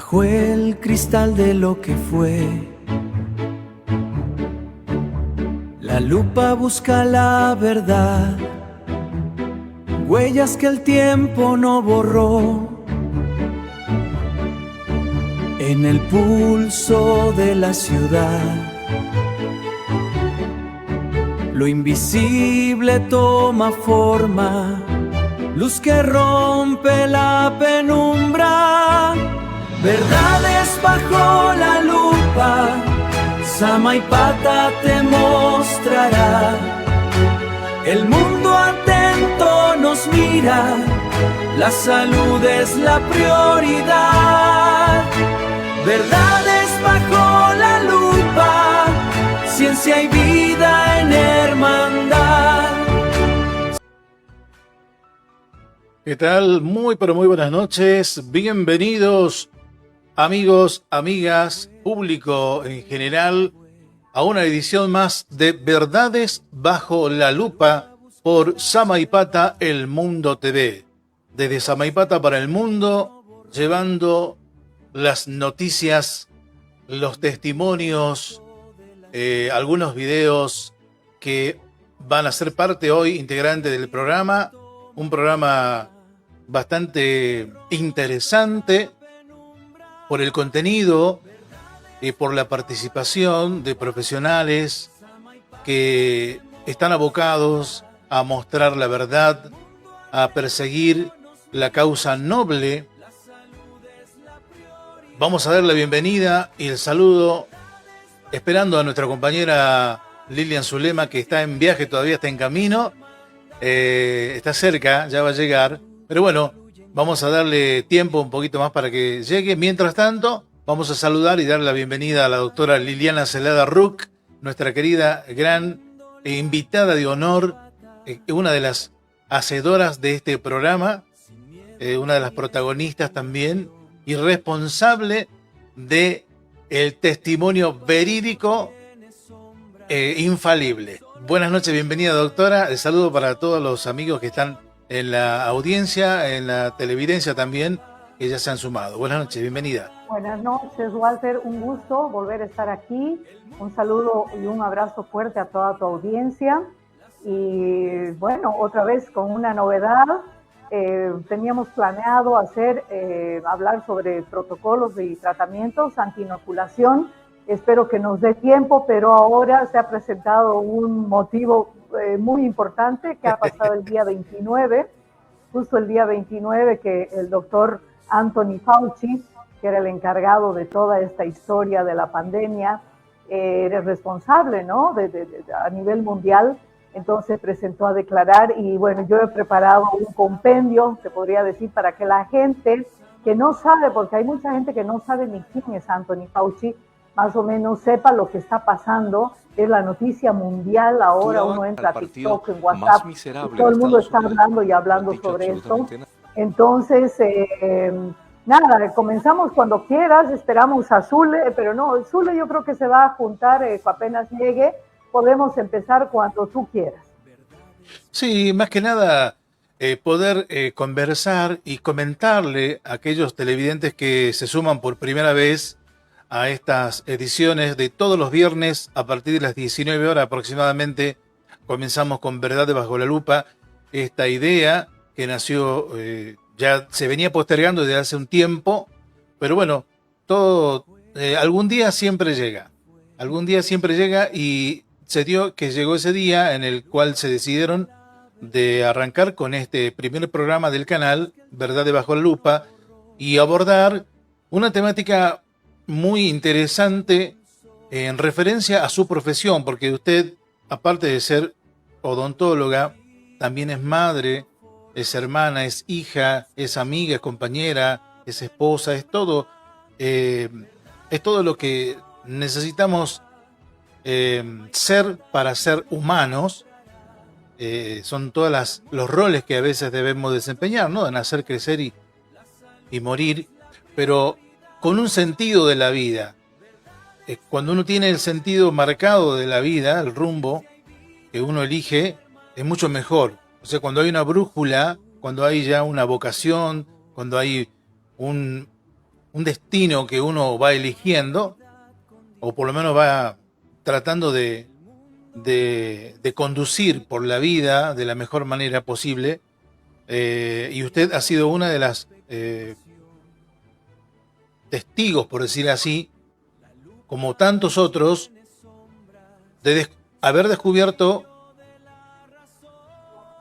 Bajo el cristal de lo que fue, la lupa busca la verdad, huellas que el tiempo no borró. En el pulso de la ciudad, lo invisible toma forma, luz que rompe la penumbra. Verdades bajo la lupa, Samaipata te mostrará. El mundo atento nos mira, la salud es la prioridad. Verdades bajo la lupa, ciencia y vida en hermandad. ¿Qué tal? Muy pero muy buenas noches. Bienvenidos, amigos, amigas, público en general, a una edición más de Verdades bajo la lupa por Samaipata El Mundo TV. Desde Samaipata para el mundo, llevando las noticias, los testimonios, algunos videos que van a ser parte hoy integrante del programa. Un programa bastante interesante por el contenido y por la participación de profesionales que están abocados a mostrar la verdad, a perseguir la causa noble. Vamos a dar la bienvenida y el saludo, esperando a nuestra compañera Lilian Zulema, que está en viaje, todavía está en camino. Está cerca, ya va a llegar, pero bueno, vamos a darle tiempo un poquito más para que llegue. Mientras tanto, vamos a saludar y dar la bienvenida a la doctora Liliana Celada Ruck, nuestra querida gran invitada de honor, una de las hacedoras de este programa, una de las protagonistas también, y responsable de el testimonio verídico infalible. Buenas noches, bienvenida doctora. El saludo para todos los amigos que están en la audiencia, en la televidencia también, que ya se han sumado. Buenas noches, bienvenida. Buenas noches, Walter. Un gusto volver a estar aquí. Un saludo y un abrazo fuerte a toda tu audiencia. Y bueno, otra vez con una novedad. Teníamos planeado hablar sobre protocolos y tratamientos anti-inoculación. Espero que nos dé tiempo, pero ahora se ha presentado un motivo muy importante que ha pasado el día 29, justo el día 29, que el doctor Anthony Fauci, que era el encargado de toda esta historia de la pandemia, era responsable, ¿no? A nivel mundial, entonces presentó a declarar y bueno, yo he preparado un compendio, se podría decir, para que la gente que no sabe, porque hay mucha gente que no sabe ni quién es Anthony Fauci, más o menos sepa lo que está pasando. Es la noticia mundial. Ahora uno entra a TikTok, en WhatsApp, y todo el mundo está hablando y hablando sobre esto. Entonces, nada, comenzamos cuando quieras. Esperamos a Zule, pero no, Zule yo creo que se va a juntar apenas llegue. Podemos empezar cuando tú quieras. Sí, más que nada poder conversar y comentarle a aquellos televidentes que se suman por primera vez a estas ediciones de todos los viernes a partir de las 19 horas aproximadamente. Comenzamos con Verdades bajo la lupa, esta idea que nació, ya se venía postergando desde hace un tiempo, pero bueno, todo algún día siempre llega y se dio que llegó ese día en el cual se decidieron de arrancar con este primer programa del canal, Verdades bajo la lupa, y abordar una temática muy interesante en referencia a su profesión, porque usted, aparte de ser odontóloga, también es madre, es hermana, es hija, es amiga, es compañera, es esposa, es todo lo que necesitamos ser para ser humanos. Son todos los roles que a veces debemos desempeñar, ¿no? De nacer, crecer y morir, pero con un sentido de la vida. Cuando uno tiene el sentido marcado de la vida, el rumbo que uno elige, es mucho mejor. O sea, cuando hay una brújula, cuando hay ya una vocación, cuando hay un destino que uno va eligiendo, o por lo menos va tratando de conducir por la vida de la mejor manera posible, y usted ha sido una de las testigos, por decir así, como tantos otros, de haber descubierto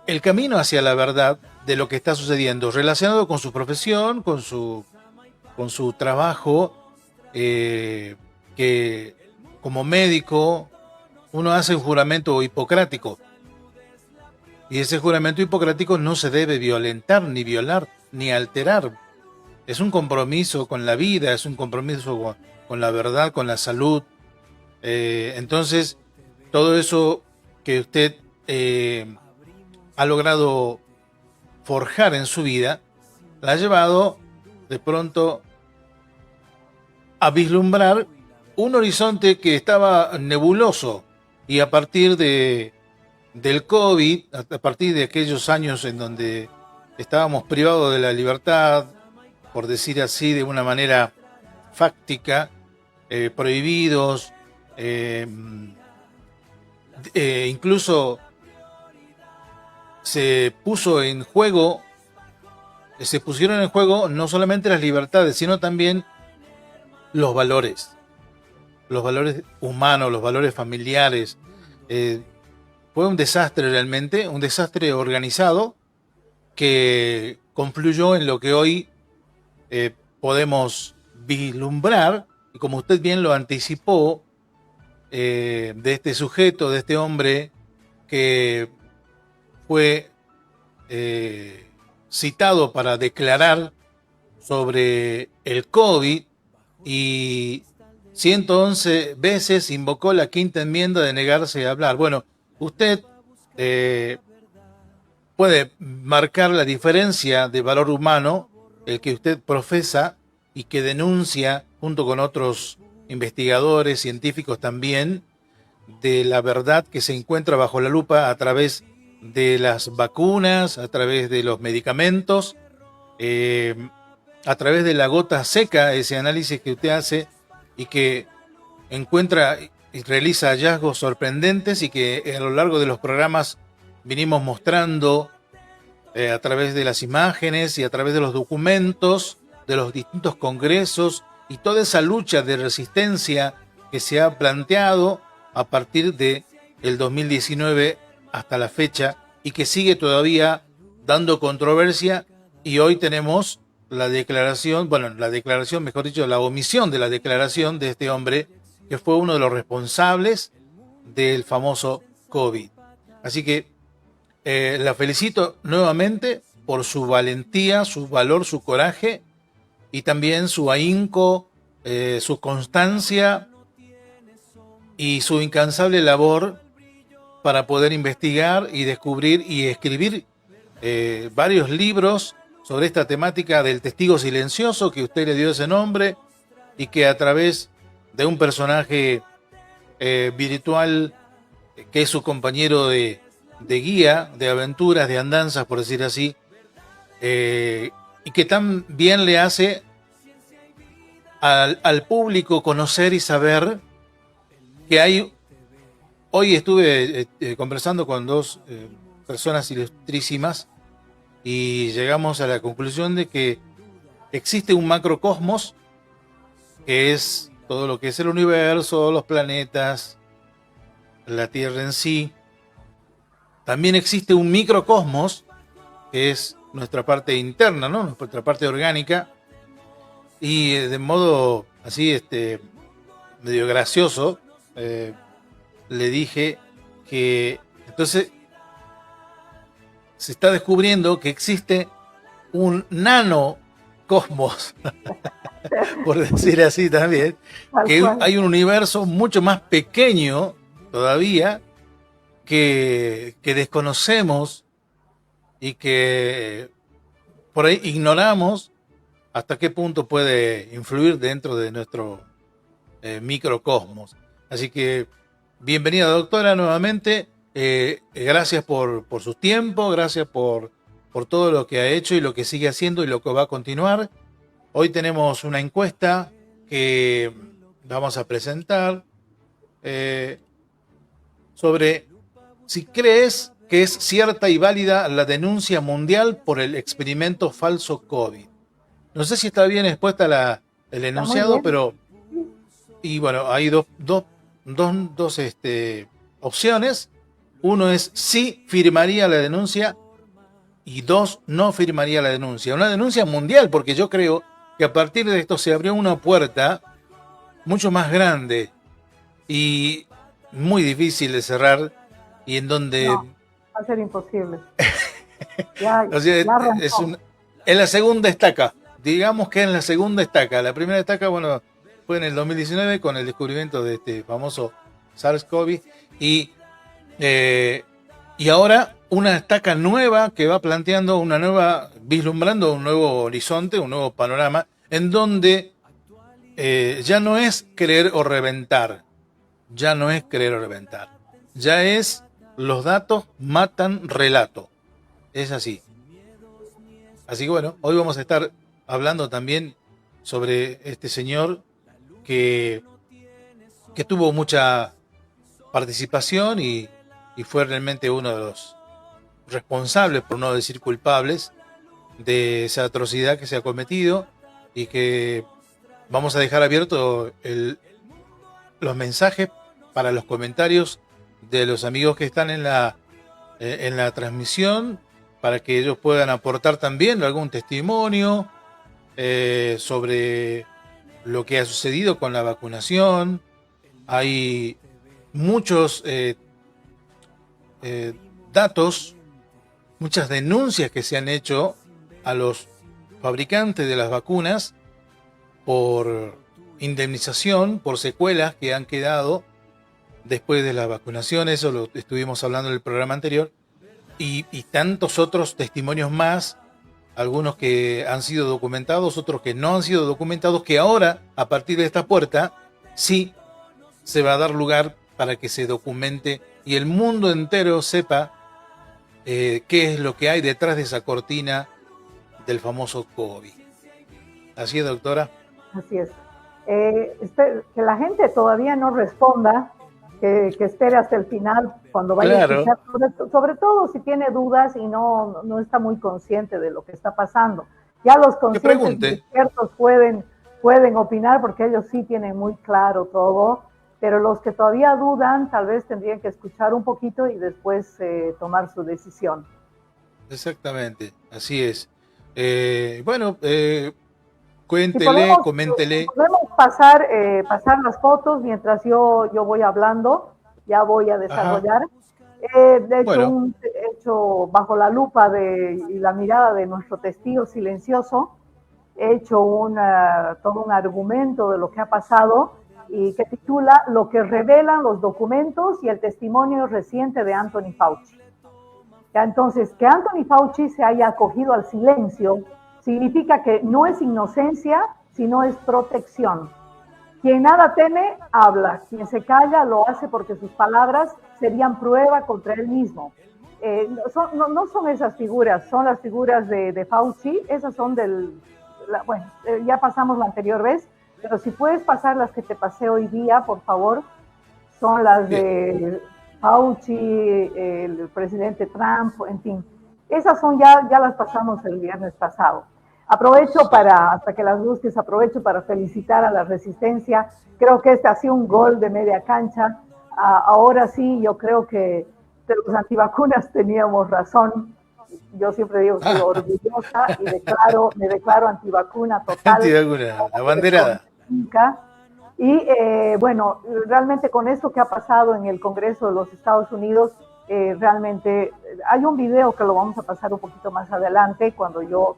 el camino hacia la verdad de lo que está sucediendo, relacionado con su profesión, con su trabajo, que como médico uno hace un juramento hipocrático, y ese juramento hipocrático no se debe violentar, ni violar, ni alterar. Es un compromiso con la vida, es un compromiso con la verdad, con la salud. Entonces, todo eso que usted ha logrado forjar en su vida, la ha llevado de pronto a vislumbrar un horizonte que estaba nebuloso, y a partir del COVID, a partir de aquellos años en donde estábamos privados de la libertad, por decir así, de una manera fáctica, prohibidos, incluso se pusieron en juego no solamente las libertades, sino también los valores humanos, los valores familiares. Fue un desastre realmente, un desastre organizado que confluyó en lo que hoy podemos vislumbrar, y como usted bien lo anticipó, de este sujeto, de este hombre que fue citado para declarar sobre el COVID, y 111 veces invocó la quinta enmienda de negarse a hablar. Bueno, usted puede marcar la diferencia de valor humano, el que usted profesa y que denuncia junto con otros investigadores, científicos también, de la verdad que se encuentra bajo la lupa a través de las vacunas, a través de los medicamentos, a través de la gota seca, ese análisis que usted hace y que encuentra y realiza hallazgos sorprendentes, y que a lo largo de los programas vinimos mostrando a través de las imágenes y a través de los documentos de los distintos congresos, y toda esa lucha de resistencia que se ha planteado a partir de el 2019 hasta la fecha, y que sigue todavía dando controversia. Y hoy tenemos la declaración, mejor dicho, la omisión de la declaración de este hombre, que fue uno de los responsables del famoso COVID. Así que la felicito nuevamente por su valentía, su valor, su coraje, y también su ahínco, su constancia y su incansable labor para poder investigar y descubrir y escribir varios libros sobre esta temática del testigo silencioso, que usted le dio ese nombre, y que a través de un personaje virtual que es su compañero de guía, de aventuras, de andanzas, por decir así, y que tan bien le hace al público conocer y saber que hay. Hoy estuve conversando con dos personas ilustrísimas, y llegamos a la conclusión de que existe un macrocosmos, que es todo lo que es el universo, los planetas, la Tierra en sí. También existe un microcosmos, que es nuestra parte interna, ¿no? Nuestra parte orgánica. Y de modo así, medio gracioso, le dije que entonces se está descubriendo que existe un nanocosmos, por decir así también, que hay un universo mucho más pequeño todavía que desconocemos, y que por ahí ignoramos hasta qué punto puede influir dentro de nuestro microcosmos. Así que bienvenida, doctora, nuevamente. Gracias por su tiempo, gracias por todo lo que ha hecho y lo que sigue haciendo y lo que va a continuar. Hoy tenemos una encuesta que vamos a presentar sobre si crees que es cierta y válida la denuncia mundial por el experimento falso COVID. No sé si está bien expuesta el enunciado, pero... Y bueno, hay dos opciones. Uno es sí firmaría la denuncia y dos, no firmaría la denuncia. Una denuncia mundial, porque yo creo que a partir de esto se abrió una puerta mucho más grande y muy difícil de cerrar y en donde... No, va a ser imposible. O sea, en la segunda estaca. Digamos que en la segunda estaca. La primera estaca, bueno, fue en el 2019 con el descubrimiento de este famoso SARS-CoV y ahora una estaca nueva que va planteando vislumbrando un nuevo horizonte, un nuevo panorama, en donde ya no es creer o reventar, ya es los datos matan relato, es así. Así que bueno, hoy vamos a estar hablando también sobre este señor que tuvo mucha participación y fue realmente uno de los responsables, por no decir culpables, de esa atrocidad que se ha cometido y que vamos a dejar abierto los mensajes para los comentarios de los amigos que están en la transmisión para que ellos puedan aportar también algún testimonio sobre lo que ha sucedido con la vacunación. Hay muchos datos, muchas denuncias que se han hecho a los fabricantes de las vacunas por indemnización, por secuelas que han quedado después de la vacunación. Eso lo estuvimos hablando en el programa anterior, y tantos otros testimonios más, algunos que han sido documentados, otros que no han sido documentados, que ahora, a partir de esta puerta, sí se va a dar lugar para que se documente y el mundo entero sepa qué es lo que hay detrás de esa cortina del famoso COVID. ¿Así es, doctora? Así es. Que la gente todavía no responda, que espere hasta el final cuando vaya a escuchar, sobre todo si tiene dudas y no está muy consciente de lo que está pasando. Ya los conscientes expertos pueden opinar porque ellos sí tienen muy claro todo, pero los que todavía dudan tal vez tendrían que escuchar un poquito y después tomar su decisión. Exactamente, así es. Cuéntele, coméntele. Podemos pasar las fotos mientras yo voy hablando, ya voy a desarrollar. De hecho, hecho bajo la lupa y la mirada de nuestro testigo silencioso, he hecho todo un argumento de lo que ha pasado y que titula Lo que revelan los documentos y el testimonio reciente de Anthony Fauci. Ya, entonces, que Anthony Fauci se haya acogido al silencio significa que no es inocencia, sino es protección. Quien nada teme, habla. Quien se calla, lo hace porque sus palabras serían prueba contra él mismo. No son esas figuras, son las figuras de Fauci. Esas son ya pasamos la anterior vez, pero si puedes pasar las que te pasé hoy día, por favor, son las de Fauci, el presidente Trump, en fin. Esas son ya las pasamos el viernes pasado. Aprovecho hasta que las busques, aprovecho para felicitar a la Resistencia. Creo que este ha sido un gol de media cancha. Ahora sí, yo creo que de los antivacunas teníamos razón. Yo siempre digo que soy orgullosa y me declaro antivacuna total. Antivacuna, la banderada. Y bueno, realmente con esto que ha pasado en el Congreso de los Estados Unidos, realmente hay un video que lo vamos a pasar un poquito más adelante cuando yo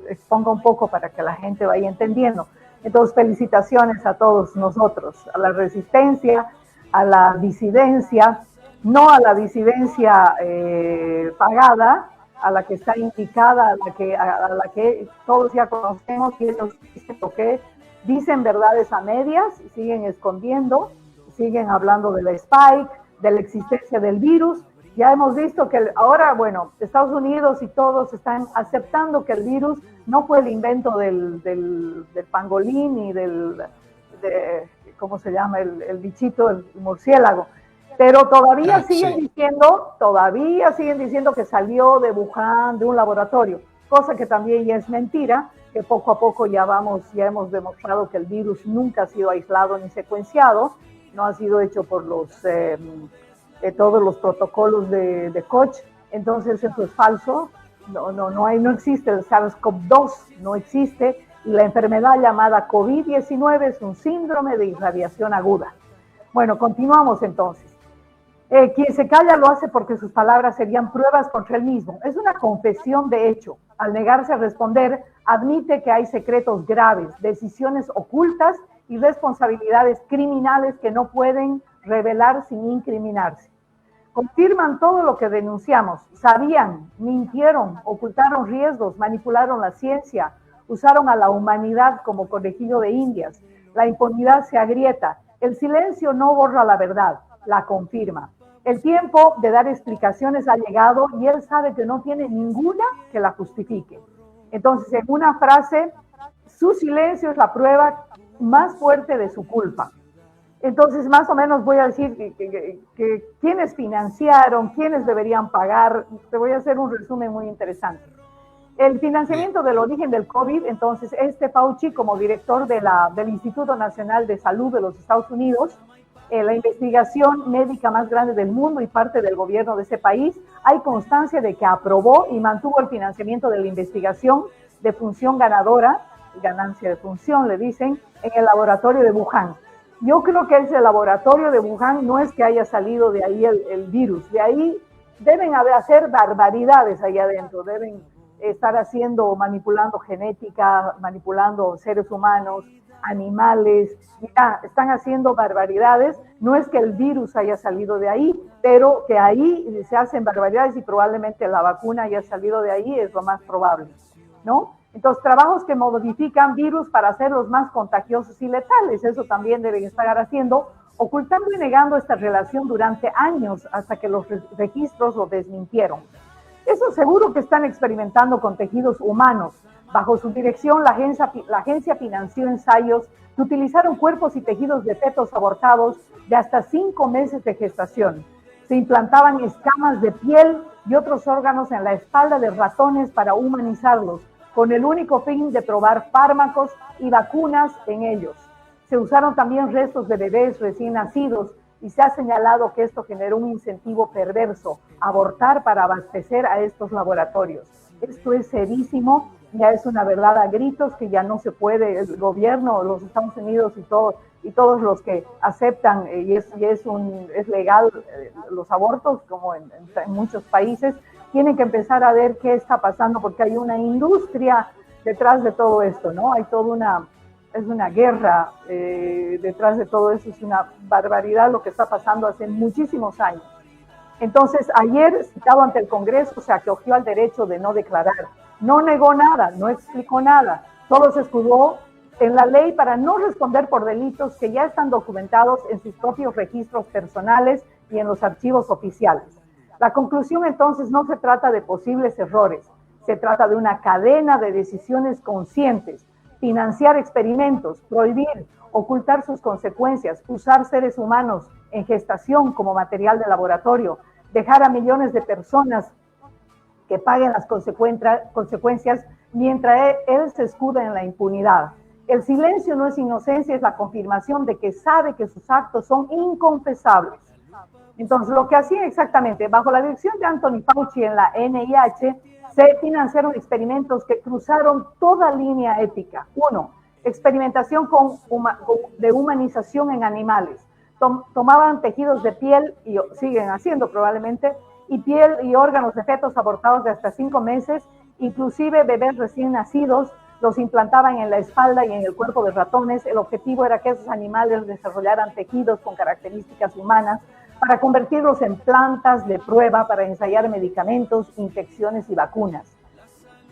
exponga un poco para que la gente vaya entendiendo. Entonces, felicitaciones a todos nosotros, a la Resistencia, a la disidencia, no a la disidencia pagada, a la que está indicada, a la que todos ya conocemos, y ellos dicen lo que dicen verdades a medias, siguen escondiendo, siguen hablando de la Spike, de la existencia del virus, Ya hemos visto que ahora, bueno, Estados Unidos y todos están aceptando que el virus no fue el invento del pangolín y ¿cómo se llama? El bichito, el murciélago. Pero todavía siguen diciendo que salió de Wuhan, de un laboratorio, cosa que también ya es mentira, que poco a poco ya hemos demostrado que el virus nunca ha sido aislado ni secuenciado, no ha sido hecho por todos los protocolos de Koch, entonces eso es falso, no existe el SARS-CoV-2, no existe, y la enfermedad llamada COVID-19 es un síndrome de irradiación aguda. Bueno, continuamos entonces. Quien se calla lo hace porque sus palabras serían pruebas contra él mismo. Es una confesión de hecho. Al negarse a responder, admite que hay secretos graves, decisiones ocultas y responsabilidades criminales que no pueden revelar sin incriminarse. Confirman todo lo que denunciamos. Sabían, mintieron, ocultaron riesgos, manipularon la ciencia, usaron a la humanidad como conejillo de indias. La impunidad se agrieta. El silencio no borra la verdad, la confirma. El tiempo de dar explicaciones ha llegado y él sabe que no tiene ninguna que la justifique. Entonces, en una frase, su silencio es la prueba más fuerte de su culpa. Entonces, más o menos voy a decir que quiénes financiaron, quiénes deberían pagar. Te voy a hacer un resumen muy interesante. El financiamiento del origen del COVID, entonces, Fauci, como director del Instituto Nacional de Salud de los Estados Unidos, la investigación médica más grande del mundo y parte del gobierno de ese país, hay constancia de que aprobó y mantuvo el financiamiento de la investigación de función ganadora, ganancia de función le dicen, en el laboratorio de Wuhan. Yo creo que ese laboratorio de Wuhan no es que haya salido de ahí el virus, de ahí deben hacer barbaridades ahí adentro, deben estar manipulando genética, manipulando seres humanos, animales, ya están haciendo barbaridades. No es que el virus haya salido de ahí, pero que ahí se hacen barbaridades y probablemente la vacuna haya salido de ahí, es lo más probable, ¿no? Entonces, trabajos que modifican virus para hacerlos más contagiosos y letales, eso también deben estar haciendo, ocultando y negando esta relación durante años hasta que los registros lo desmintieron. Eso seguro que están experimentando con tejidos humanos. Bajo su dirección, la agencia financió ensayos que utilizaron cuerpos y tejidos de fetos abortados de hasta 5 meses de gestación. Se implantaban escamas de piel y otros órganos en la espalda de ratones para humanizarlos, con el único fin de probar fármacos y vacunas en ellos. Se usaron también restos de bebés recién nacidos y se ha señalado que esto generó un incentivo perverso, abortar para abastecer a estos laboratorios. Esto es serísimo, ya es una verdad a gritos que ya no se puede, el gobierno, los Estados Unidos y todos los que aceptan y es legal los abortos, como en muchos países, tienen que empezar a ver qué está pasando porque hay una industria detrás de todo esto, ¿no? Hay es una guerra detrás de todo eso, es una barbaridad lo que está pasando hace muchísimos años. Entonces, ayer, citado ante el Congreso, se acogió al derecho de no declarar. No negó nada, no explicó nada, solo se escudó en la ley para no responder por delitos que ya están documentados en sus propios registros personales y en los archivos oficiales. La conclusión, entonces, no se trata de posibles errores, se trata de una cadena de decisiones conscientes, financiar experimentos, prohibir, ocultar sus consecuencias, usar seres humanos en gestación como material de laboratorio, dejar a millones de personas que paguen las consecuencias mientras él se escuda en la impunidad. El silencio no es inocencia, es la confirmación de que sabe que sus actos son inconfesables. Entonces, lo que hacían exactamente, bajo la dirección de Anthony Fauci en la NIH, se financiaron experimentos que cruzaron toda línea ética. 1. Experimentación de humanización en animales. Tomaban tejidos de piel, y siguen haciendo probablemente, y piel y órganos de fetos abortados de hasta 5 meses, inclusive bebés recién nacidos, los implantaban en la espalda y en el cuerpo de ratones. El objetivo era que esos animales desarrollaran tejidos con características humanas para convertirlos en plantas de prueba para ensayar medicamentos, infecciones y vacunas.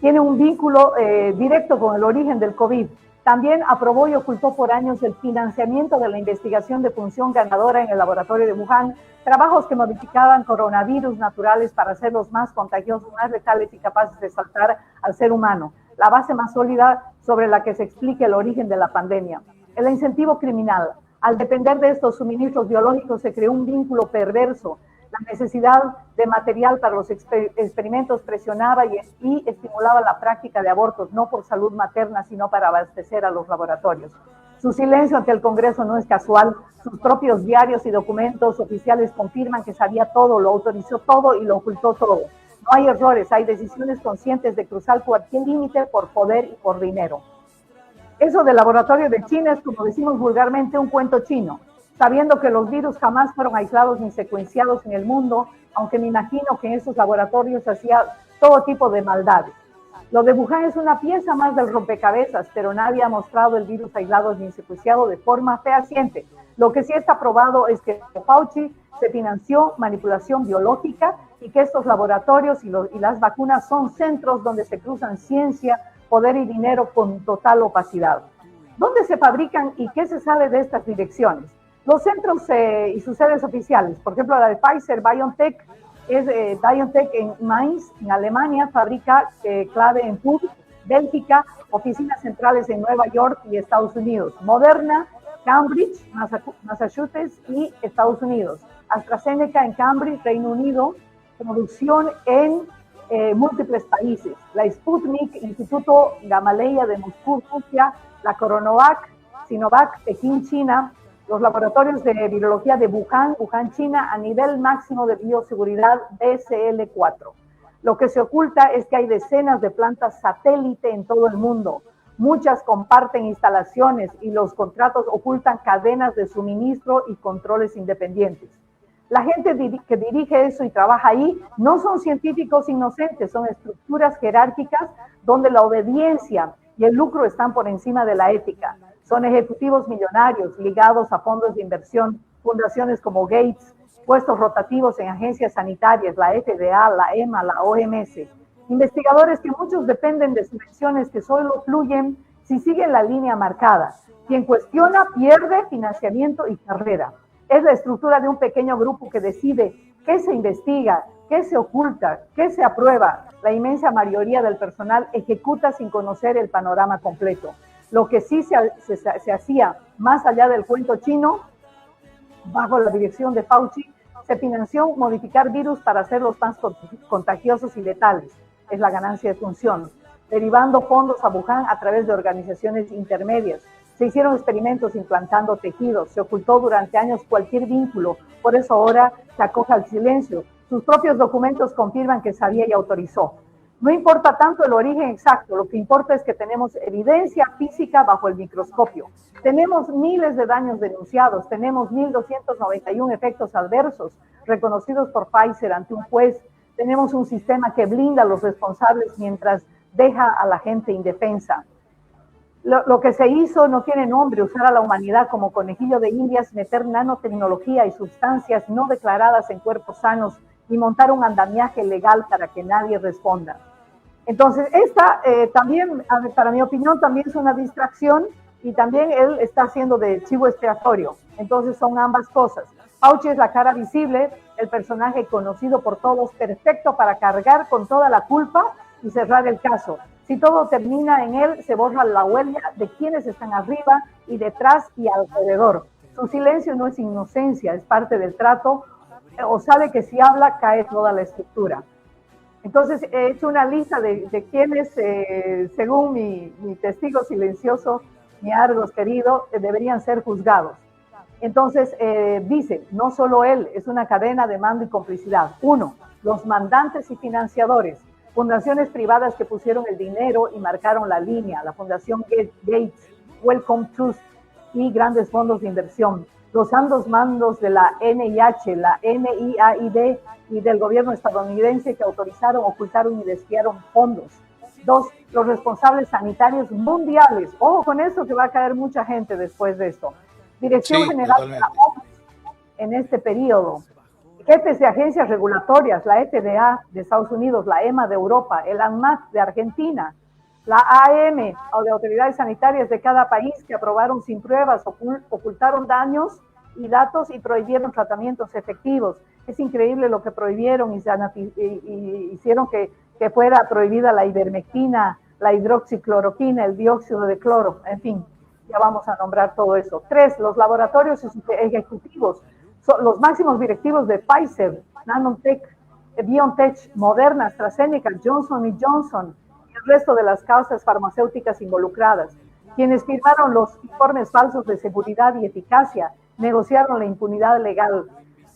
Tiene un vínculo directo con el origen del COVID. También aprobó y ocultó por años el financiamiento de la investigación de función ganadora en el laboratorio de Wuhan, trabajos que modificaban coronavirus naturales para hacerlos más contagiosos, más letales y capaces de saltar al ser humano, la base más sólida sobre la que se explique el origen de la pandemia. El incentivo criminal. Al depender de estos suministros biológicos se creó un vínculo perverso. La necesidad de material para los experimentos presionaba y estimulaba la práctica de abortos, no por salud materna, sino para abastecer a los laboratorios. Su silencio ante el Congreso no es casual. Sus propios diarios y documentos oficiales confirman que sabía todo, lo autorizó todo y lo ocultó todo. No hay errores, hay decisiones conscientes de cruzar cualquier límite por poder y por dinero. Eso del laboratorio de China es, como decimos vulgarmente, un cuento chino, sabiendo que los virus jamás fueron aislados ni secuenciados en el mundo, aunque me imagino que en esos laboratorios hacía todo tipo de maldades. Lo de Wuhan es una pieza más del rompecabezas, pero nadie ha mostrado el virus aislado ni secuenciado de forma fehaciente. Lo que sí está probado es que Fauci se financió manipulación biológica y que estos laboratorios y las vacunas son centros donde se cruzan ciencia, poder y dinero con total opacidad. ¿Dónde se fabrican y qué se sabe de estas direcciones? Los centros y sus sedes oficiales, por ejemplo, la de Pfizer, BioNTech, es BioNTech en Mainz, en Alemania, fábrica clave en Pug, Bélgica, oficinas centrales en Nueva York y Estados Unidos. Moderna, Cambridge, Massachusetts y Estados Unidos. AstraZeneca en Cambridge, Reino Unido, producción en múltiples países. La Sputnik, Instituto Gamaleya de Moscú, Rusia, la Coronavac, Sinovac, Pekín, China, los laboratorios de virología de Wuhan, China, a nivel máximo de bioseguridad BCL4. Lo que se oculta es que hay decenas de plantas satélite en todo el mundo. Muchas comparten instalaciones y los contratos ocultan cadenas de suministro y controles independientes. La gente que dirige eso y trabaja ahí no son científicos inocentes, son estructuras jerárquicas donde la obediencia y el lucro están por encima de la ética. Son ejecutivos millonarios ligados a fondos de inversión, fundaciones como Gates, puestos rotativos en agencias sanitarias, la FDA, la EMA, la OMS. Investigadores que muchos dependen de subvenciones que solo fluyen si siguen la línea marcada. Quien cuestiona pierde financiamiento y carrera. Es la estructura de un pequeño grupo que decide qué se investiga, qué se oculta, qué se aprueba. La inmensa mayoría del personal ejecuta sin conocer el panorama completo. Lo que sí se hacía más allá del cuento chino, bajo la dirección de Fauci, se financió modificar virus para hacerlos más contagiosos y letales. Es la ganancia de función, derivando fondos a Wuhan a través de organizaciones intermedias. Se hicieron experimentos implantando tejidos, se ocultó durante años cualquier vínculo, por eso ahora se acoge al silencio. Sus propios documentos confirman que sabía y autorizó. No importa tanto el origen exacto, lo que importa es que tenemos evidencia física bajo el microscopio. Tenemos miles de daños denunciados, tenemos 1.291 efectos adversos reconocidos por Pfizer ante un juez, tenemos un sistema que blinda a los responsables mientras deja a la gente indefensa. Lo que se hizo no tiene nombre, usar a la humanidad como conejillo de indias, meter nanotecnología y sustancias no declaradas en cuerpos sanos y montar un andamiaje legal para que nadie responda. Entonces, esta también, para mi opinión, también es una distracción y también él está haciendo de chivo expiatorio. Entonces, son ambas cosas. Fauci es la cara visible, el personaje conocido por todos, perfecto para cargar con toda la culpa y cerrar el caso. Si todo termina en él, se borra la huella de quienes están arriba y detrás y alrededor. Su silencio no es inocencia, es parte del trato, o sabe que si habla cae toda la estructura. Entonces he hecho una lista de quienes, según mi testigo silencioso, mi Argos querido, deberían ser juzgados. Entonces dice, no solo él, es una cadena de mando y complicidad. 1, los mandantes y financiadores, fundaciones privadas que pusieron el dinero y marcaron la línea, la Fundación Gates, Wellcome Trust y grandes fondos de inversión. Los altos mandos de la NIH, la NIAID y del gobierno estadounidense que autorizaron, ocultaron y desviaron fondos. 2, los responsables sanitarios mundiales. Ojo con eso que va a caer mucha gente después de esto. Dirección General de la OMS en este periodo. Jefes de agencias regulatorias, la FDA de Estados Unidos, la EMA de Europa, el ANMAT de Argentina, La AM, o de autoridades sanitarias de cada país, que aprobaron sin pruebas, ocultaron daños y datos y prohibieron tratamientos efectivos. Es increíble lo que prohibieron y hicieron que fuera prohibida la ivermectina, la hidroxicloroquina, el dióxido de cloro, en fin, ya vamos a nombrar todo eso. 3, los laboratorios ejecutivos, los máximos directivos de Pfizer, Nanotech, BioNTech, Moderna, AstraZeneca, Johnson Johnson y el resto de las causas farmacéuticas involucradas, quienes firmaron los informes falsos de seguridad y eficacia, negociaron la impunidad legal,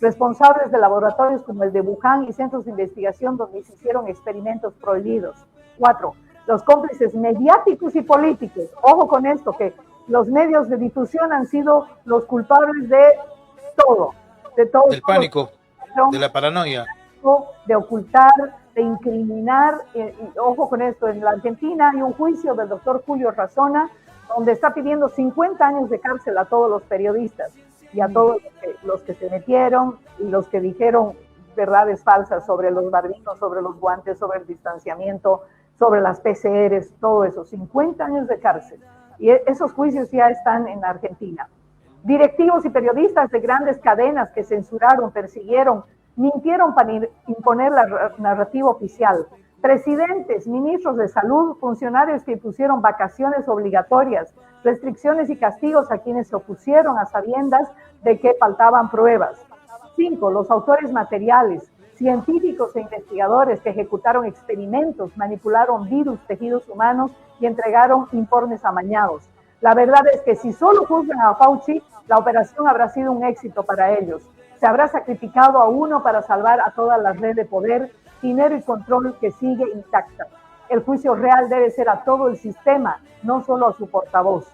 responsables de laboratorios como el de Wuhan y centros de investigación donde se hicieron experimentos prohibidos. 4, los cómplices mediáticos y políticos. Ojo con esto, que los medios de difusión han sido los culpables de todo. Del pánico, de la paranoia. De ocultar, de incriminar. Y ojo con esto, en la Argentina hay un juicio del doctor Julio Razona donde está pidiendo 50 años de cárcel a todos los periodistas y a todos los que se metieron y los que dijeron verdades falsas sobre los barbijos, sobre los guantes, sobre el distanciamiento, sobre las PCRs, todo eso, 50 años de cárcel. Y esos juicios ya están en Argentina. Directivos y periodistas de grandes cadenas que censuraron, persiguieron, mintieron para imponer la narrativa oficial. Presidentes, ministros de salud, funcionarios que impusieron vacaciones obligatorias, restricciones y castigos a quienes se opusieron a sabiendas de que faltaban pruebas. 5, los autores materiales, científicos e investigadores que ejecutaron experimentos, manipularon virus, tejidos humanos y entregaron informes amañados. La verdad es que si solo juzgan a Fauci, la operación habrá sido un éxito para ellos. Se habrá sacrificado a uno para salvar a toda la red de poder, dinero y control que sigue intacta. El juicio real debe ser a todo el sistema, no solo a su portavoz.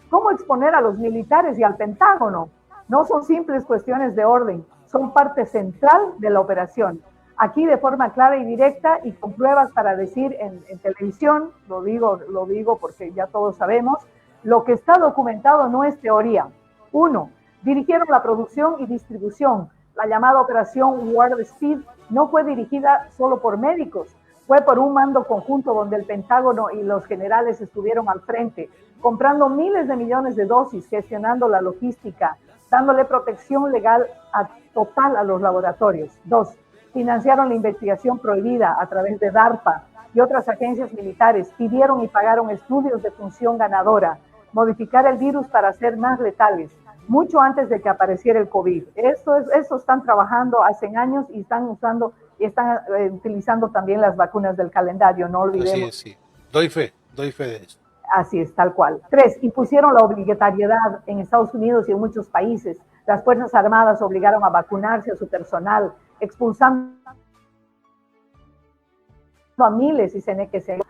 ¿Cómo exponer a los militares y al Pentágono? No son simples cuestiones de orden, son parte central de la operación. Aquí de forma clara y directa y con pruebas para decir en televisión, lo digo porque ya todos sabemos, lo que está documentado no es teoría. 1. Dirigieron la producción y distribución. La llamada Operación Warp Speed no fue dirigida solo por médicos, fue por un mando conjunto donde el Pentágono y los generales estuvieron al frente, comprando miles de millones de dosis, gestionando la logística, dándole protección legal total a los laboratorios. 2. Financiaron la investigación prohibida a través de DARPA y otras agencias militares, pidieron y pagaron estudios de función ganadora, modificar el virus para ser más letales, mucho antes de que apareciera el COVID. Eso están trabajando hace años y están usando y están utilizando también las vacunas del calendario, no olvidemos. Así es, sí. Doy fe de eso. Así es, tal cual. 3, impusieron la obligatoriedad en Estados Unidos y en muchos países. Las Fuerzas Armadas obligaron a vacunarse a su personal, expulsando a miles y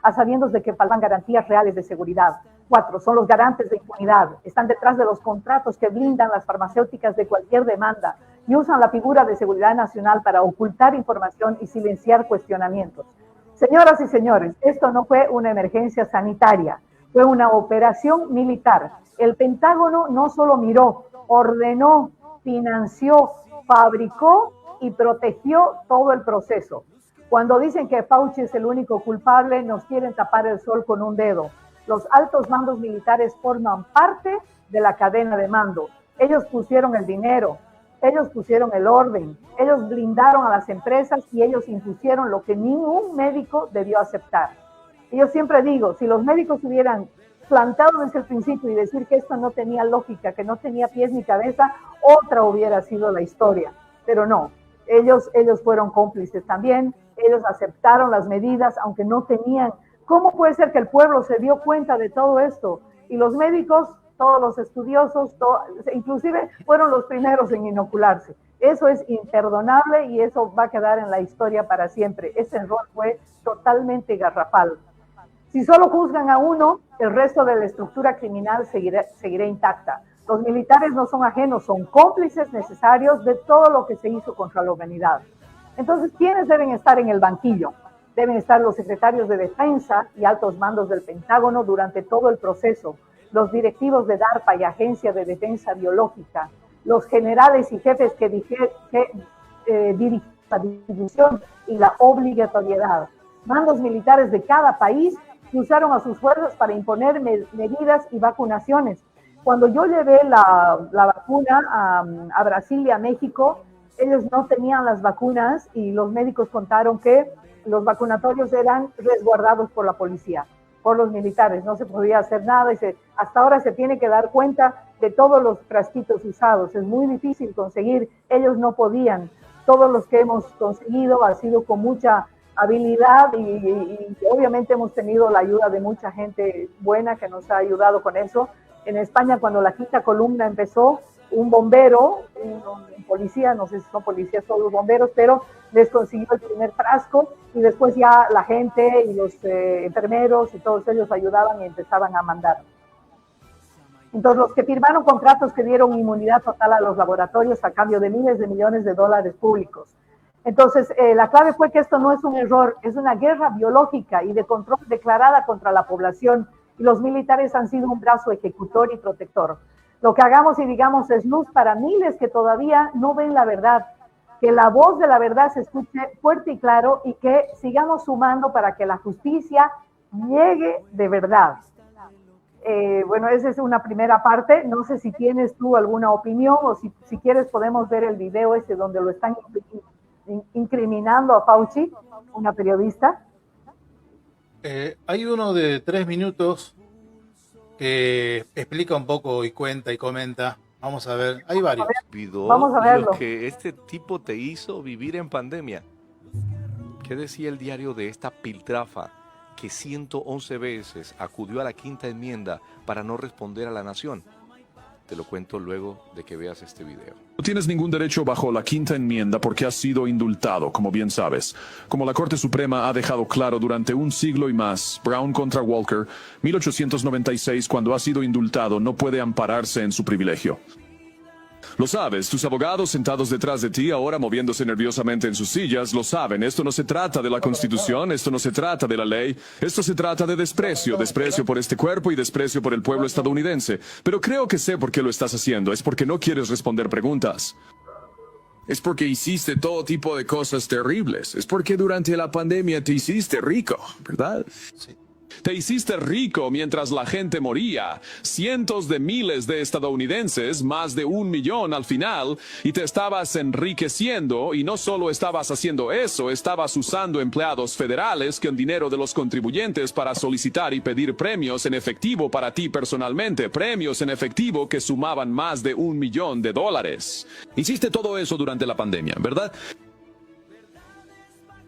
a sabiendas de que faltan garantías reales de seguridad. 4, son los garantes de impunidad. Están detrás de los contratos que blindan las farmacéuticas de cualquier demanda y usan la figura de seguridad nacional para ocultar información y silenciar cuestionamientos. Señoras y señores, esto no fue una emergencia sanitaria, fue una operación militar. El Pentágono no solo miró, ordenó, financió, fabricó y protegió todo el proceso. Cuando dicen que Fauci es el único culpable, nos quieren tapar el sol con un dedo. Los altos mandos militares forman parte de la cadena de mando. Ellos pusieron el dinero, ellos pusieron el orden, ellos blindaron a las empresas y ellos impusieron lo que ningún médico debió aceptar. Y yo siempre digo, si los médicos hubieran plantado desde el principio y decir que esto no tenía lógica, que no tenía pies ni cabeza, otra hubiera sido la historia. Pero no, ellos fueron cómplices también, ellos aceptaron las medidas, aunque no tenían. ¿Cómo puede ser que el pueblo se dio cuenta de todo esto? Y los médicos, todos los estudiosos, inclusive fueron los primeros en inocularse. Eso es imperdonable y eso va a quedar en la historia para siempre. Ese error fue totalmente garrafal. Si solo juzgan a uno, el resto de la estructura criminal seguirá intacta. Los militares no son ajenos, son cómplices necesarios de todo lo que se hizo contra la humanidad. Entonces, ¿quiénes deben estar en el banquillo? Deben estar los secretarios de Defensa y altos mandos del Pentágono durante todo el proceso, los directivos de DARPA y Agencia de Defensa Biológica, los generales y jefes que dirigen la distribución y la obligatoriedad, mandos militares de cada país y usaron a sus fuerzas para imponer medidas y vacunaciones. Cuando yo llevé la vacuna a Brasil y a México, ellos no tenían las vacunas y los médicos contaron que los vacunatorios eran resguardados por la policía, por los militares, no se podía hacer nada y hasta ahora se tiene que dar cuenta de todos los frasquitos usados. Es muy difícil conseguir, ellos no podían. Todos los que hemos conseguido ha sido con mucha habilidad y obviamente hemos tenido la ayuda de mucha gente buena que nos ha ayudado con eso. En España, cuando la quinta columna empezó, un bombero, un policía, no sé si son policías todos los bomberos, pero les consiguió el primer frasco y después ya la gente y los enfermeros y todos ellos ayudaban y empezaban a mandar. Entonces, los que firmaron contratos que dieron inmunidad total a los laboratorios a cambio de miles de millones de dólares públicos. Entonces, la clave fue que esto no es un error, es una guerra biológica y de control declarada contra la población, y los militares han sido un brazo ejecutor y protector. Lo que hagamos y digamos es luz para miles que todavía no ven la verdad, que la voz de la verdad se escuche fuerte y claro y que sigamos sumando para que la justicia llegue de verdad. Bueno, esa es una primera parte. No sé si tienes tú alguna opinión o si quieres podemos ver el video ese donde lo están incriminando a Fauci, una periodista. Hay uno de 3 minutos que explica un poco y cuenta y comenta. Vamos a ver, hay varios. Vamos a verlo. Lo que este tipo te hizo vivir en pandemia. ¿Qué decía el diario de esta piltrafa que 111 veces acudió a la quinta enmienda para no responder a la nación? Te lo cuento luego de que veas este video. No tienes ningún derecho bajo la quinta enmienda porque has sido indultado, como bien sabes. Como la Corte Suprema ha dejado claro durante un siglo y más, Brown contra Walker, 1896, cuando ha sido indultado, no puede ampararse en su privilegio. Lo sabes, tus abogados sentados detrás de ti, ahora moviéndose nerviosamente en sus sillas, lo saben. Esto no se trata de la Constitución, esto no se trata de la ley, esto se trata de desprecio, desprecio por este cuerpo y desprecio por el pueblo estadounidense. Pero creo que sé por qué lo estás haciendo, es porque no quieres responder preguntas. Es porque hiciste todo tipo de cosas terribles, es porque durante la pandemia te hiciste rico, ¿verdad? Sí. Te hiciste rico mientras la gente moría, cientos de miles de estadounidenses, más de 1 millón al final, y te estabas enriqueciendo, y no solo estabas haciendo eso, estabas usando empleados federales con dinero de los contribuyentes para solicitar y pedir premios en efectivo para ti personalmente, premios en efectivo que sumaban más de $1 millón. Hiciste todo eso durante la pandemia, ¿verdad?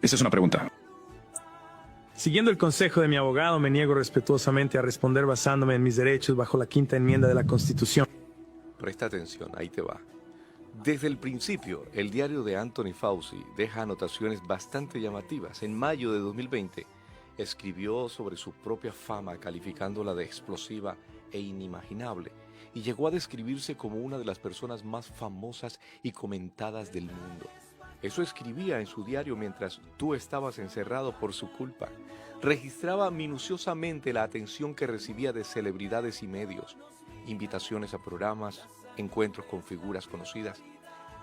Esa es una pregunta. Siguiendo el consejo de mi abogado, me niego respetuosamente a responder basándome en mis derechos bajo la quinta enmienda de la Constitución. Presta atención, ahí te va. Desde el principio, el diario de Anthony Fauci deja anotaciones bastante llamativas. En mayo de 2020, escribió sobre su propia fama, calificándola de explosiva e inimaginable, y llegó a describirse como una de las personas más famosas y comentadas del mundo. Eso escribía en su diario mientras tú estabas encerrado por su culpa. Registraba minuciosamente la atención que recibía de celebridades y medios, invitaciones a programas, encuentros con figuras conocidas.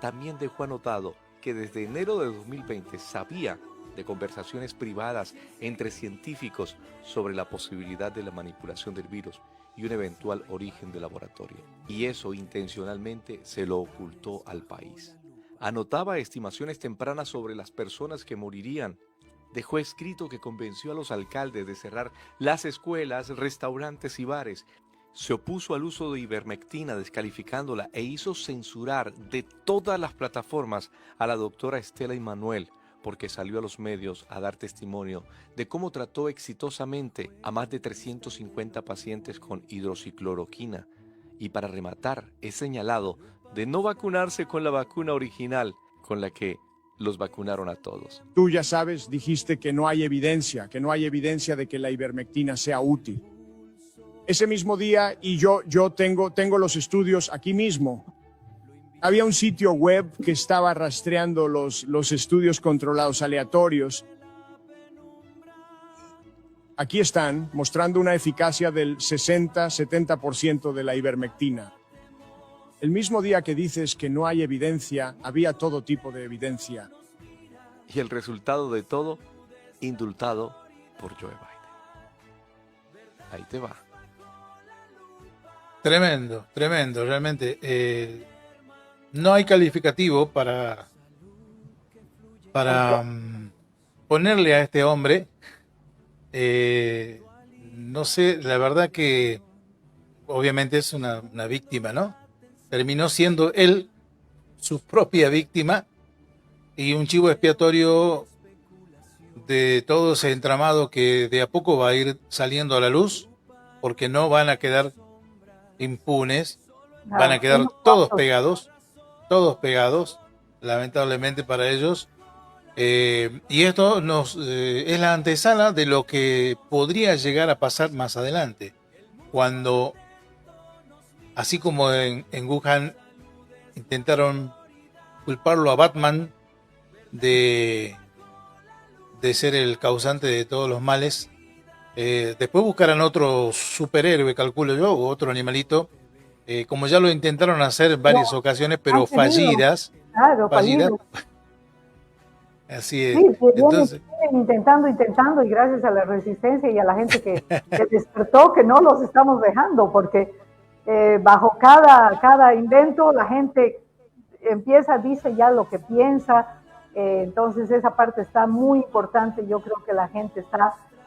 También dejó anotado que desde enero de 2020 sabía de conversaciones privadas entre científicos sobre la posibilidad de la manipulación del virus y un eventual origen de laboratorio. Y eso intencionalmente se lo ocultó al país. Anotaba estimaciones tempranas sobre las personas que morirían. Dejó escrito que convenció a los alcaldes de cerrar las escuelas, restaurantes y bares. Se opuso al uso de ivermectina, descalificándola, e hizo censurar de todas las plataformas a la doctora Estela Immanuel, porque salió a los medios a dar testimonio de cómo trató exitosamente a más de 350 pacientes con hidroxicloroquina. Y para rematar, es señalado de no vacunarse con la vacuna original con la que los vacunaron a todos. Tú ya sabes, dijiste que no hay evidencia de que la ivermectina sea útil. Ese mismo día, y yo tengo los estudios aquí mismo. Había un sitio web que estaba rastreando los estudios controlados aleatorios. Aquí están, mostrando una eficacia del 60-70% de la ivermectina. El mismo día que dices que no hay evidencia, había todo tipo de evidencia. Y el resultado de todo, indultado por Joe Biden. Ahí te va. Tremendo, tremendo, realmente. No hay calificativo para ponerle a este hombre. No sé, la verdad que obviamente es una víctima, ¿no? Terminó siendo él su propia víctima y un chivo expiatorio de todo ese entramado que de a poco va a ir saliendo a la luz, porque no van a quedar impunes, van a quedar todos pegados, lamentablemente para ellos. Y esto es la antesala de lo que podría llegar a pasar más adelante, cuando, así como en Wuhan intentaron culparlo a Batman de ser el causante de todos los males. Después buscarán otro superhéroe, calculo yo, o otro animalito, como ya lo intentaron hacer en varias ocasiones, pero fallidas. Claro, fallidas. fallido. Así es. Sí, Entonces, vienen intentando, y gracias a la resistencia y a la gente que despertó, que no los estamos dejando, porque bajo cada invento la gente empieza, dice ya lo que piensa, entonces esa parte está muy importante. Yo creo que la gente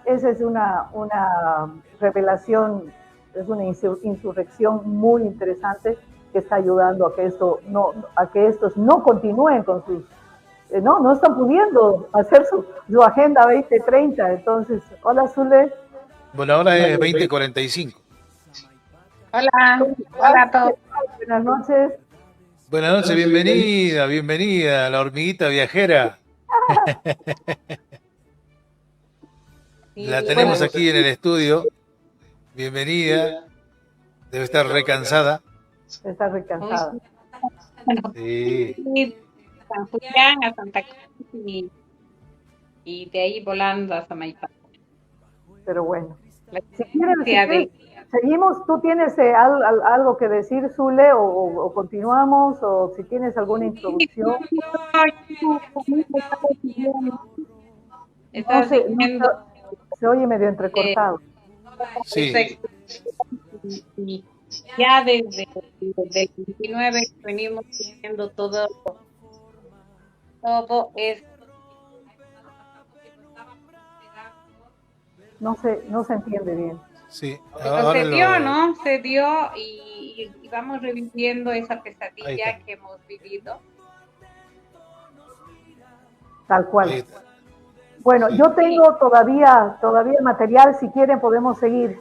esa es una revelación, es una insurrección muy interesante que está ayudando a que estos no continúen con sus, no están pudiendo hacer su agenda 2030. Entonces, hola Zule. bueno, ahora es 2045. Hola, hola a todos. Buenas noches. Buenas noches, bienvenida a la hormiguita viajera. La tenemos aquí en el estudio. Bienvenida. Debe estar recansada. Está recansada. Sí. San Julián a Santa Cruz y de ahí volando a Samaipán. Pero bueno. La Si quieres, de- seguimos. ¿Tú tienes algo que decir, Zule, o continuamos? O si tienes alguna introducción. Estaba No sé, diciendo se oye medio entrecortado. Sí. y ya desde el 29 venimos viendo todo es No se entiende bien. Sí. pero se dio, ¿no? Se dio y vamos reviviendo esa Ahí pesadilla está. que hemos vivido. Tal cual. Ahí está. Bueno, Sí. yo tengo todavía material. Si quieren podemos seguir.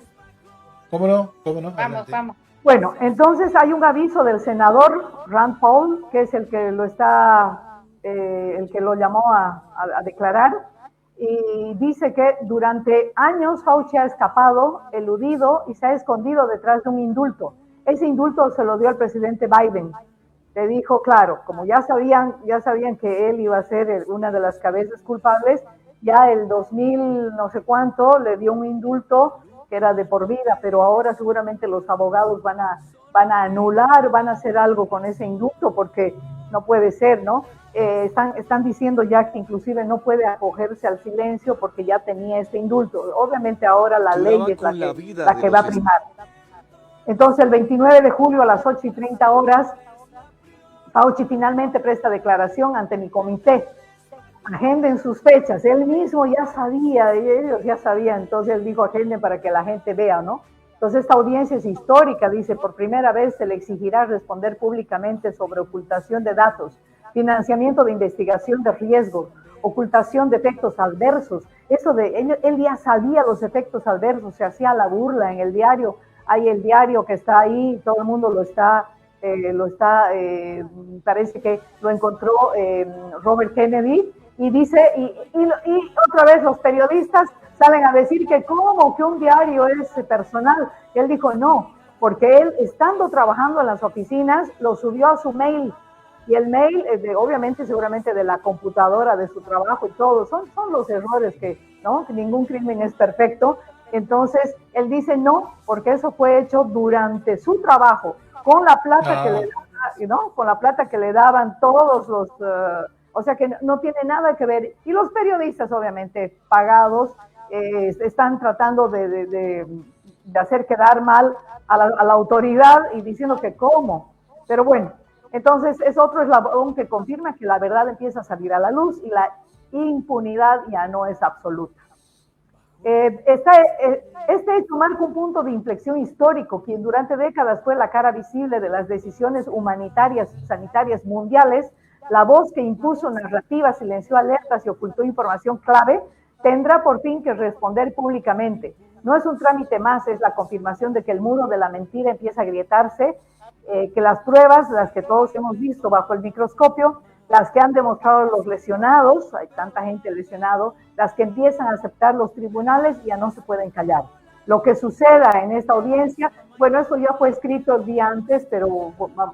¿Cómo no? Vamos, vamos. Bueno, entonces hay un aviso del senador Rand Paul, que es el que lo llamó a declarar, y dice que durante años Fauci ha escapado, eludido y se ha escondido detrás de un indulto. Ese indulto se lo dio al presidente Biden. Le dijo, claro, como ya sabían que él iba a ser una de las cabezas culpables, ya el 2000 no sé cuánto le dio un indulto que era de por vida, pero ahora seguramente los abogados van a anular, van a hacer algo con ese indulto, porque no puede ser, ¿no? Están diciendo ya que inclusive no puede acogerse al silencio porque ya tenía este indulto. Obviamente ahora la ley es la que va a primar. Entonces el 29 de julio a las 8:30 Fauci finalmente presta declaración ante mi comité. Agenden sus fechas. Él mismo ya sabía, ellos ya sabían, entonces él dijo agenden para que la gente vea, ¿no? Entonces esta audiencia es histórica, dice, por primera vez se le exigirá responder públicamente sobre ocultación de datos, financiamiento de investigación de riesgos, ocultación de efectos adversos. Él ya sabía los efectos adversos, se hacía la burla en el diario. Hay el diario que está ahí, todo el mundo parece que lo encontró Robert Kennedy, y dice, y otra vez los periodistas salen a decir que cómo que un diario es personal. Y él dijo no, porque él, estando trabajando en las oficinas, lo subió a su mail, y el mail, obviamente, seguramente de la computadora de su trabajo y todo, son los errores que ningún crimen es perfecto. Entonces, él dice no, porque eso fue hecho durante su trabajo, con la plata con la plata que le daban todos los, o sea que no tiene nada que ver. Y los periodistas, obviamente, pagados, están tratando de de hacer quedar mal a la autoridad y diciendo que cómo. Pero bueno, entonces es otro eslabón que confirma que la verdad empieza a salir a la luz y la impunidad ya no es absoluta. Este hecho marca un punto de inflexión histórico, quien durante décadas fue la cara visible de las decisiones humanitarias y sanitarias mundiales, la voz que impuso narrativas, silenció alertas y ocultó información clave, tendrá por fin que responder públicamente. No es un trámite más, es la confirmación de que el muro de la mentira empieza a agrietarse, que las pruebas, las que todos hemos visto bajo el microscopio, las que han demostrado los lesionados, hay tanta gente lesionado, las que empiezan a aceptar los tribunales ya no se pueden callar. Lo que suceda en esta audiencia, bueno, eso ya fue escrito el día antes, pero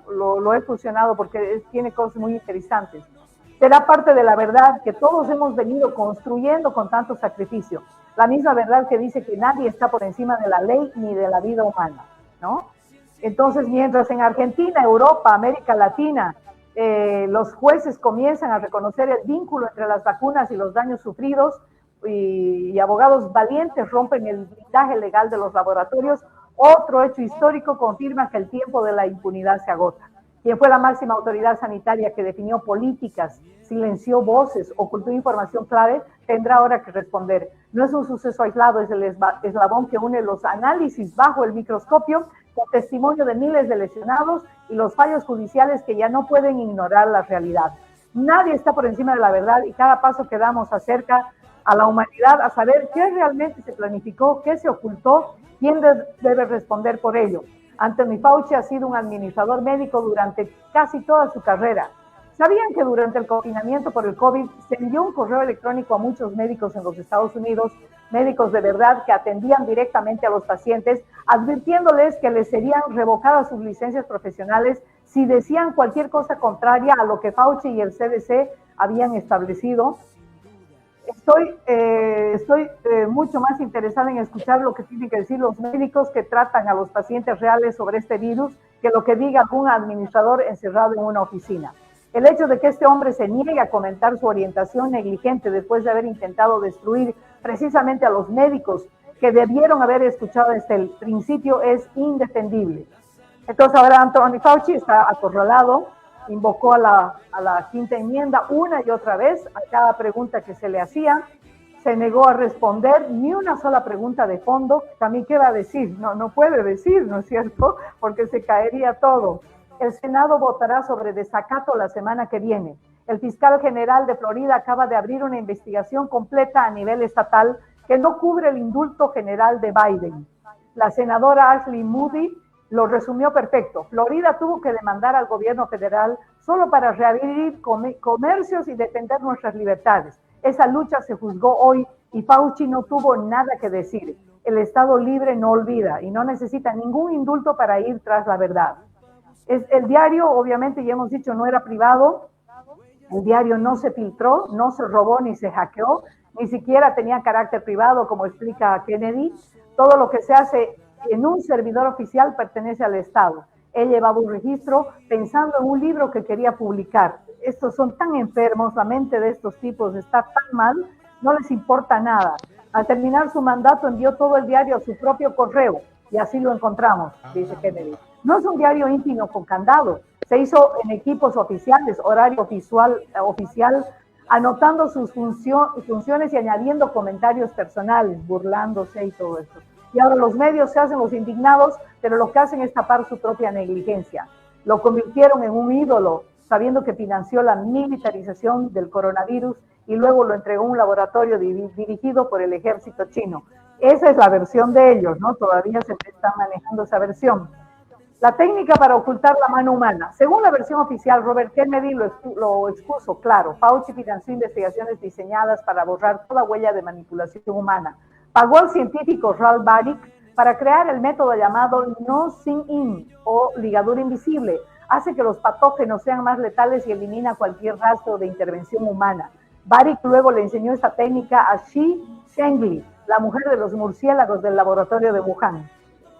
lo he fusionado porque tiene cosas muy interesantes. Será parte de la verdad que todos hemos venido construyendo con tanto sacrificio. La misma verdad que dice que nadie está por encima de la ley ni de la vida humana, ¿no? Entonces, mientras en Argentina, Europa, América Latina, los jueces comienzan a reconocer el vínculo entre las vacunas y los daños sufridos y abogados valientes rompen el blindaje legal de los laboratorios, otro hecho histórico confirma que el tiempo de la impunidad se agota. Quien fue la máxima autoridad sanitaria que definió políticas, silenció voces, ocultó información clave, tendrá ahora que responder. No es un suceso aislado, es el eslabón que une los análisis bajo el microscopio con testimonio de miles de lesionados y los fallos judiciales que ya no pueden ignorar la realidad. Nadie está por encima de la verdad y cada paso que damos acerca a la humanidad a saber qué realmente se planificó, qué se ocultó, quién debe responder por ello. Anthony Fauci ha sido un administrador médico durante casi toda su carrera. ¿Sabían que durante el confinamiento por el COVID se envió un correo electrónico a muchos médicos en los Estados Unidos, médicos de verdad que atendían directamente a los pacientes, advirtiéndoles que les serían revocadas sus licencias profesionales si decían cualquier cosa contraria a lo que Fauci y el CDC habían establecido? Estoy mucho más interesada en escuchar lo que tienen que decir los médicos que tratan a los pacientes reales sobre este virus que lo que diga algún administrador encerrado en una oficina. El hecho de que este hombre se niegue a comentar su orientación negligente después de haber intentado destruir precisamente a los médicos que debieron haber escuchado desde el principio es indefendible. Entonces ahora Anthony Fauci está acorralado, invocó a la quinta enmienda una y otra vez a cada pregunta que se le hacía, se negó a responder ni una sola pregunta de fondo. También qué va a decir, no puede decir, ¿no es cierto? Porque se caería todo. El Senado votará sobre desacato la semana que viene. El fiscal general de Florida acaba de abrir una investigación completa a nivel estatal que no cubre el indulto general de Biden. La senadora Ashley Moody lo resumió perfecto. Florida tuvo que demandar al gobierno federal solo para reabrir comercios y defender nuestras libertades. Esa lucha se juzgó hoy y Fauci no tuvo nada que decir. El Estado libre no olvida y no necesita ningún indulto para ir tras la verdad. El diario, obviamente, ya hemos dicho, no era privado. El diario no se filtró, no se robó ni se hackeó, ni siquiera tenía carácter privado, como explica Kennedy. Todo lo que se hace en un servidor oficial pertenece al Estado. Él llevaba un registro pensando en un libro que quería publicar. Estos son tan enfermos, la mente de estos tipos está tan mal, no les importa nada. Al terminar su mandato envió todo el diario a su propio correo y así lo encontramos, dice Kennedy. No es un diario íntimo con candado, se hizo en equipos oficiales, horario oficial, anotando sus funciones y añadiendo comentarios personales, burlándose y todo esto. Y ahora los medios se hacen los indignados, pero lo que hacen es tapar su propia negligencia. Lo convirtieron en un ídolo, sabiendo que financió la militarización del coronavirus y luego lo entregó a un laboratorio dirigido por el ejército chino. Esa es la versión de ellos, ¿no? Todavía se está manejando esa versión. La técnica para ocultar la mano humana. Según la versión oficial, Robert Kennedy lo expuso claro. Fauci financió investigaciones diseñadas para borrar toda huella de manipulación humana. Pagó al científico Ralph Baric para crear el método llamado no-sign-in o ligadura invisible. Hace que los patógenos sean más letales y elimina cualquier rastro de intervención humana. Baric luego le enseñó esta técnica a Shi Zhengli, la mujer de los murciélagos del laboratorio de Wuhan.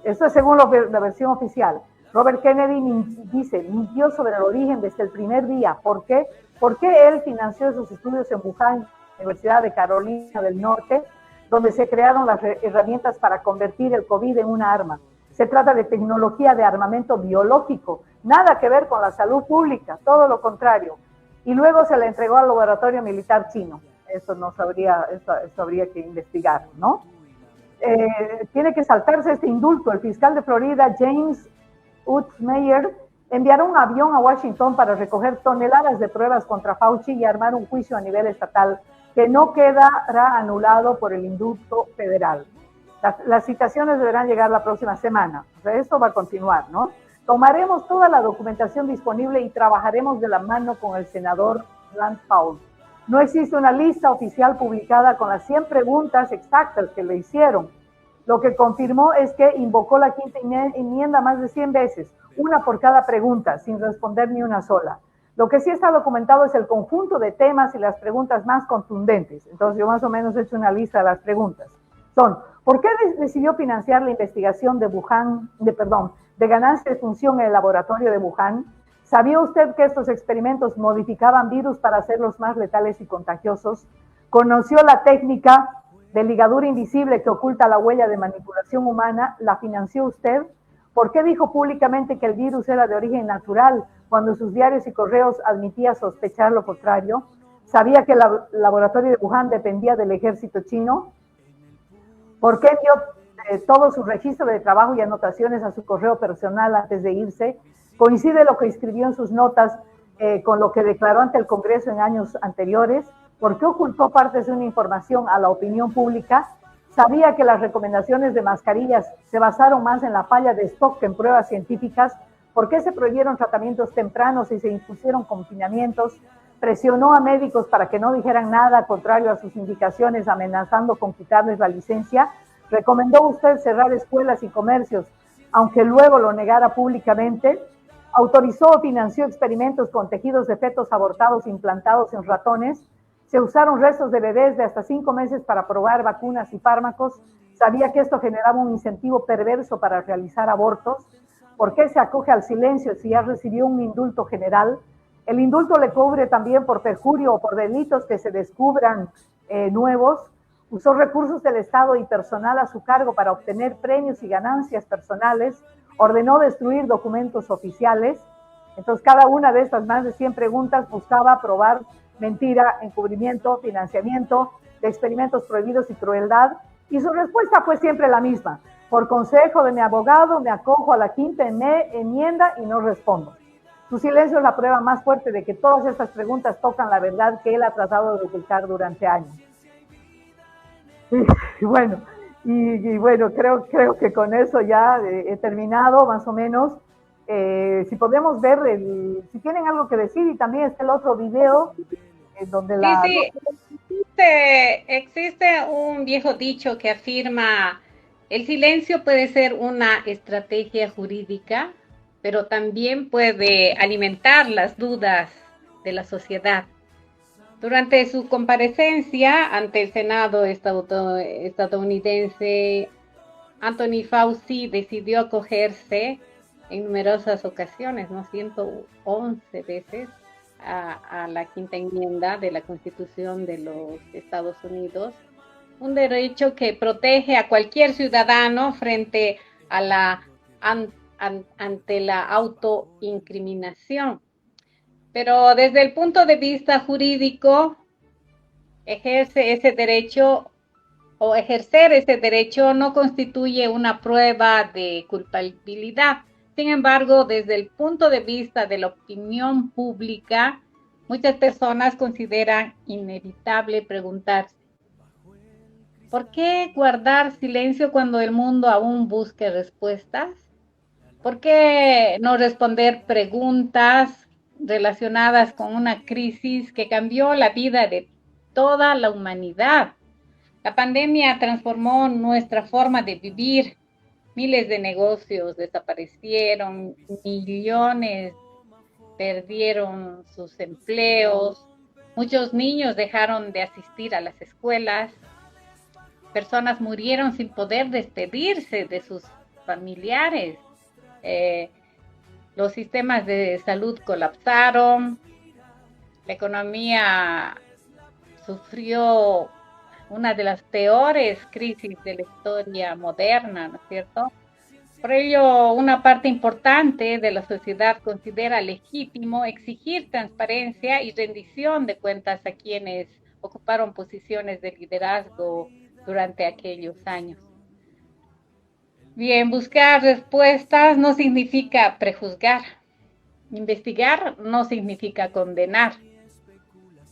Esto es según la versión oficial. Robert Kennedy mintió sobre el origen desde el primer día. ¿Por qué? ¿Por qué él financió sus estudios en Wuhan, Universidad de Carolina del Norte? donde se crearon las herramientas para convertir el COVID en una arma. Se trata de tecnología de armamento biológico, nada que ver con la salud pública, todo lo contrario. Y luego se le entregó al laboratorio militar chino. Eso no sabría, eso habría que investigar, ¿no? Tiene que saltarse este indulto. El fiscal de Florida, James Utzmeyer, enviará un avión a Washington para recoger toneladas de pruebas contra Fauci y armar un juicio a nivel estatal que no quedará anulado por el indulto federal. Las citaciones deberán llegar la próxima semana. O sea, esto va a continuar, ¿no? Tomaremos toda la documentación disponible y trabajaremos de la mano con el senador Rand Paul. No existe una lista oficial publicada con las 100 preguntas exactas que le hicieron. Lo que confirmó es que invocó la quinta enmienda más de 100 veces, una por cada pregunta, sin responder ni una sola. Lo que sí está documentado es el conjunto de temas y las preguntas más contundentes. Entonces yo más o menos he hecho una lista de las preguntas. Son, ¿por qué decidió financiar la investigación de ganancia de función en el laboratorio de Wuhan? ¿Sabía usted que estos experimentos modificaban virus para hacerlos más letales y contagiosos? ¿Conoció la técnica de ligadura invisible que oculta la huella de manipulación humana? ¿La financió usted? ¿Por qué dijo públicamente que el virus era de origen natural cuando sus diarios y correos admitía sospechar lo contrario? ¿Sabía que el laboratorio de Wuhan dependía del ejército chino? ¿Por qué envió todo su registro de trabajo y anotaciones a su correo personal antes de irse? ¿Coincide lo que escribió en sus notas con lo que declaró ante el Congreso en años anteriores? ¿Por qué ocultó partes de una información a la opinión pública? ¿Sabía que las recomendaciones de mascarillas se basaron más en la falla de stock que en pruebas científicas? ¿Por qué se prohibieron tratamientos tempranos y se impusieron confinamientos? ¿Presionó a médicos para que no dijeran nada contrario a sus indicaciones, amenazando con quitarles la licencia? ¿Recomendó usted cerrar escuelas y comercios, aunque luego lo negara públicamente? ¿Autorizó o financió experimentos con tejidos de fetos abortados implantados en ratones? ¿Se usaron restos de bebés de hasta 5 meses para probar vacunas y fármacos? ¿Sabía que esto generaba un incentivo perverso para realizar abortos? ¿Por qué se acoge al silencio si ya recibió un indulto general? ¿El indulto le cubre también por perjurio o por delitos que se descubran nuevos? ¿Usó recursos del Estado y personal a su cargo para obtener premios y ganancias personales? ¿Ordenó destruir documentos oficiales? Entonces, cada una de estas más de 100 preguntas buscaba probar mentira, encubrimiento, financiamiento de experimentos prohibidos y crueldad, y su respuesta fue siempre la misma: por consejo de mi abogado me acojo a la quinta enmienda y no respondo. Su silencio es la prueba más fuerte de que todas estas preguntas tocan la verdad que él ha tratado de ocultar durante años. Y bueno, creo que con eso ya he terminado más o menos. Si podemos ver, si tienen algo que decir, y también está el otro video donde Sí, existe un viejo dicho que afirma: el silencio puede ser una estrategia jurídica, pero también puede alimentar las dudas de la sociedad. Durante su comparecencia ante el Senado estadounidense, Anthony Fauci decidió acogerse en numerosas ocasiones, ¿no? 111 veces, a la quinta enmienda de la Constitución de los Estados Unidos, un derecho que protege a cualquier ciudadano frente a ante la autoincriminación. Pero desde el punto de vista jurídico, ejercer ese derecho no constituye una prueba de culpabilidad. Sin embargo, desde el punto de vista de la opinión pública, muchas personas consideran inevitable preguntarse: ¿por qué guardar silencio cuando el mundo aún busca respuestas? ¿Por qué no responder preguntas relacionadas con una crisis que cambió la vida de toda la humanidad? La pandemia transformó nuestra forma de vivir. Miles de negocios desaparecieron, millones perdieron sus empleos, muchos niños dejaron de asistir a las escuelas, personas murieron sin poder despedirse de sus familiares, los sistemas de salud colapsaron, la economía sufrió una de las peores crisis de la historia moderna, ¿no es cierto? Por ello, una parte importante de la sociedad considera legítimo exigir transparencia y rendición de cuentas a quienes ocuparon posiciones de liderazgo durante aquellos años. Bien, buscar respuestas no significa prejuzgar. Investigar no significa condenar.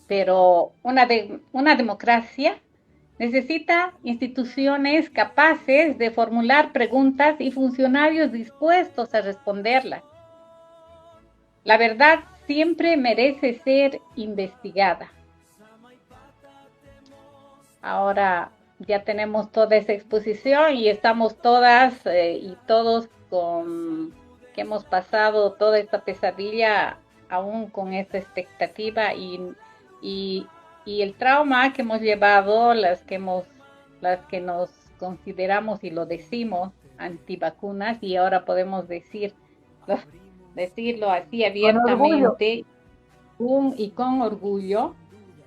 Pero una democracia necesita instituciones capaces de formular preguntas y funcionarios dispuestos a responderlas. La verdad siempre merece ser investigada. Ahora ya tenemos toda esa exposición y estamos todas y todos que hemos pasado toda esta pesadilla aún con esta expectativa y el trauma que hemos llevado, las que nos consideramos y lo decimos antivacunas, y ahora podemos decirlo así abiertamente y con orgullo,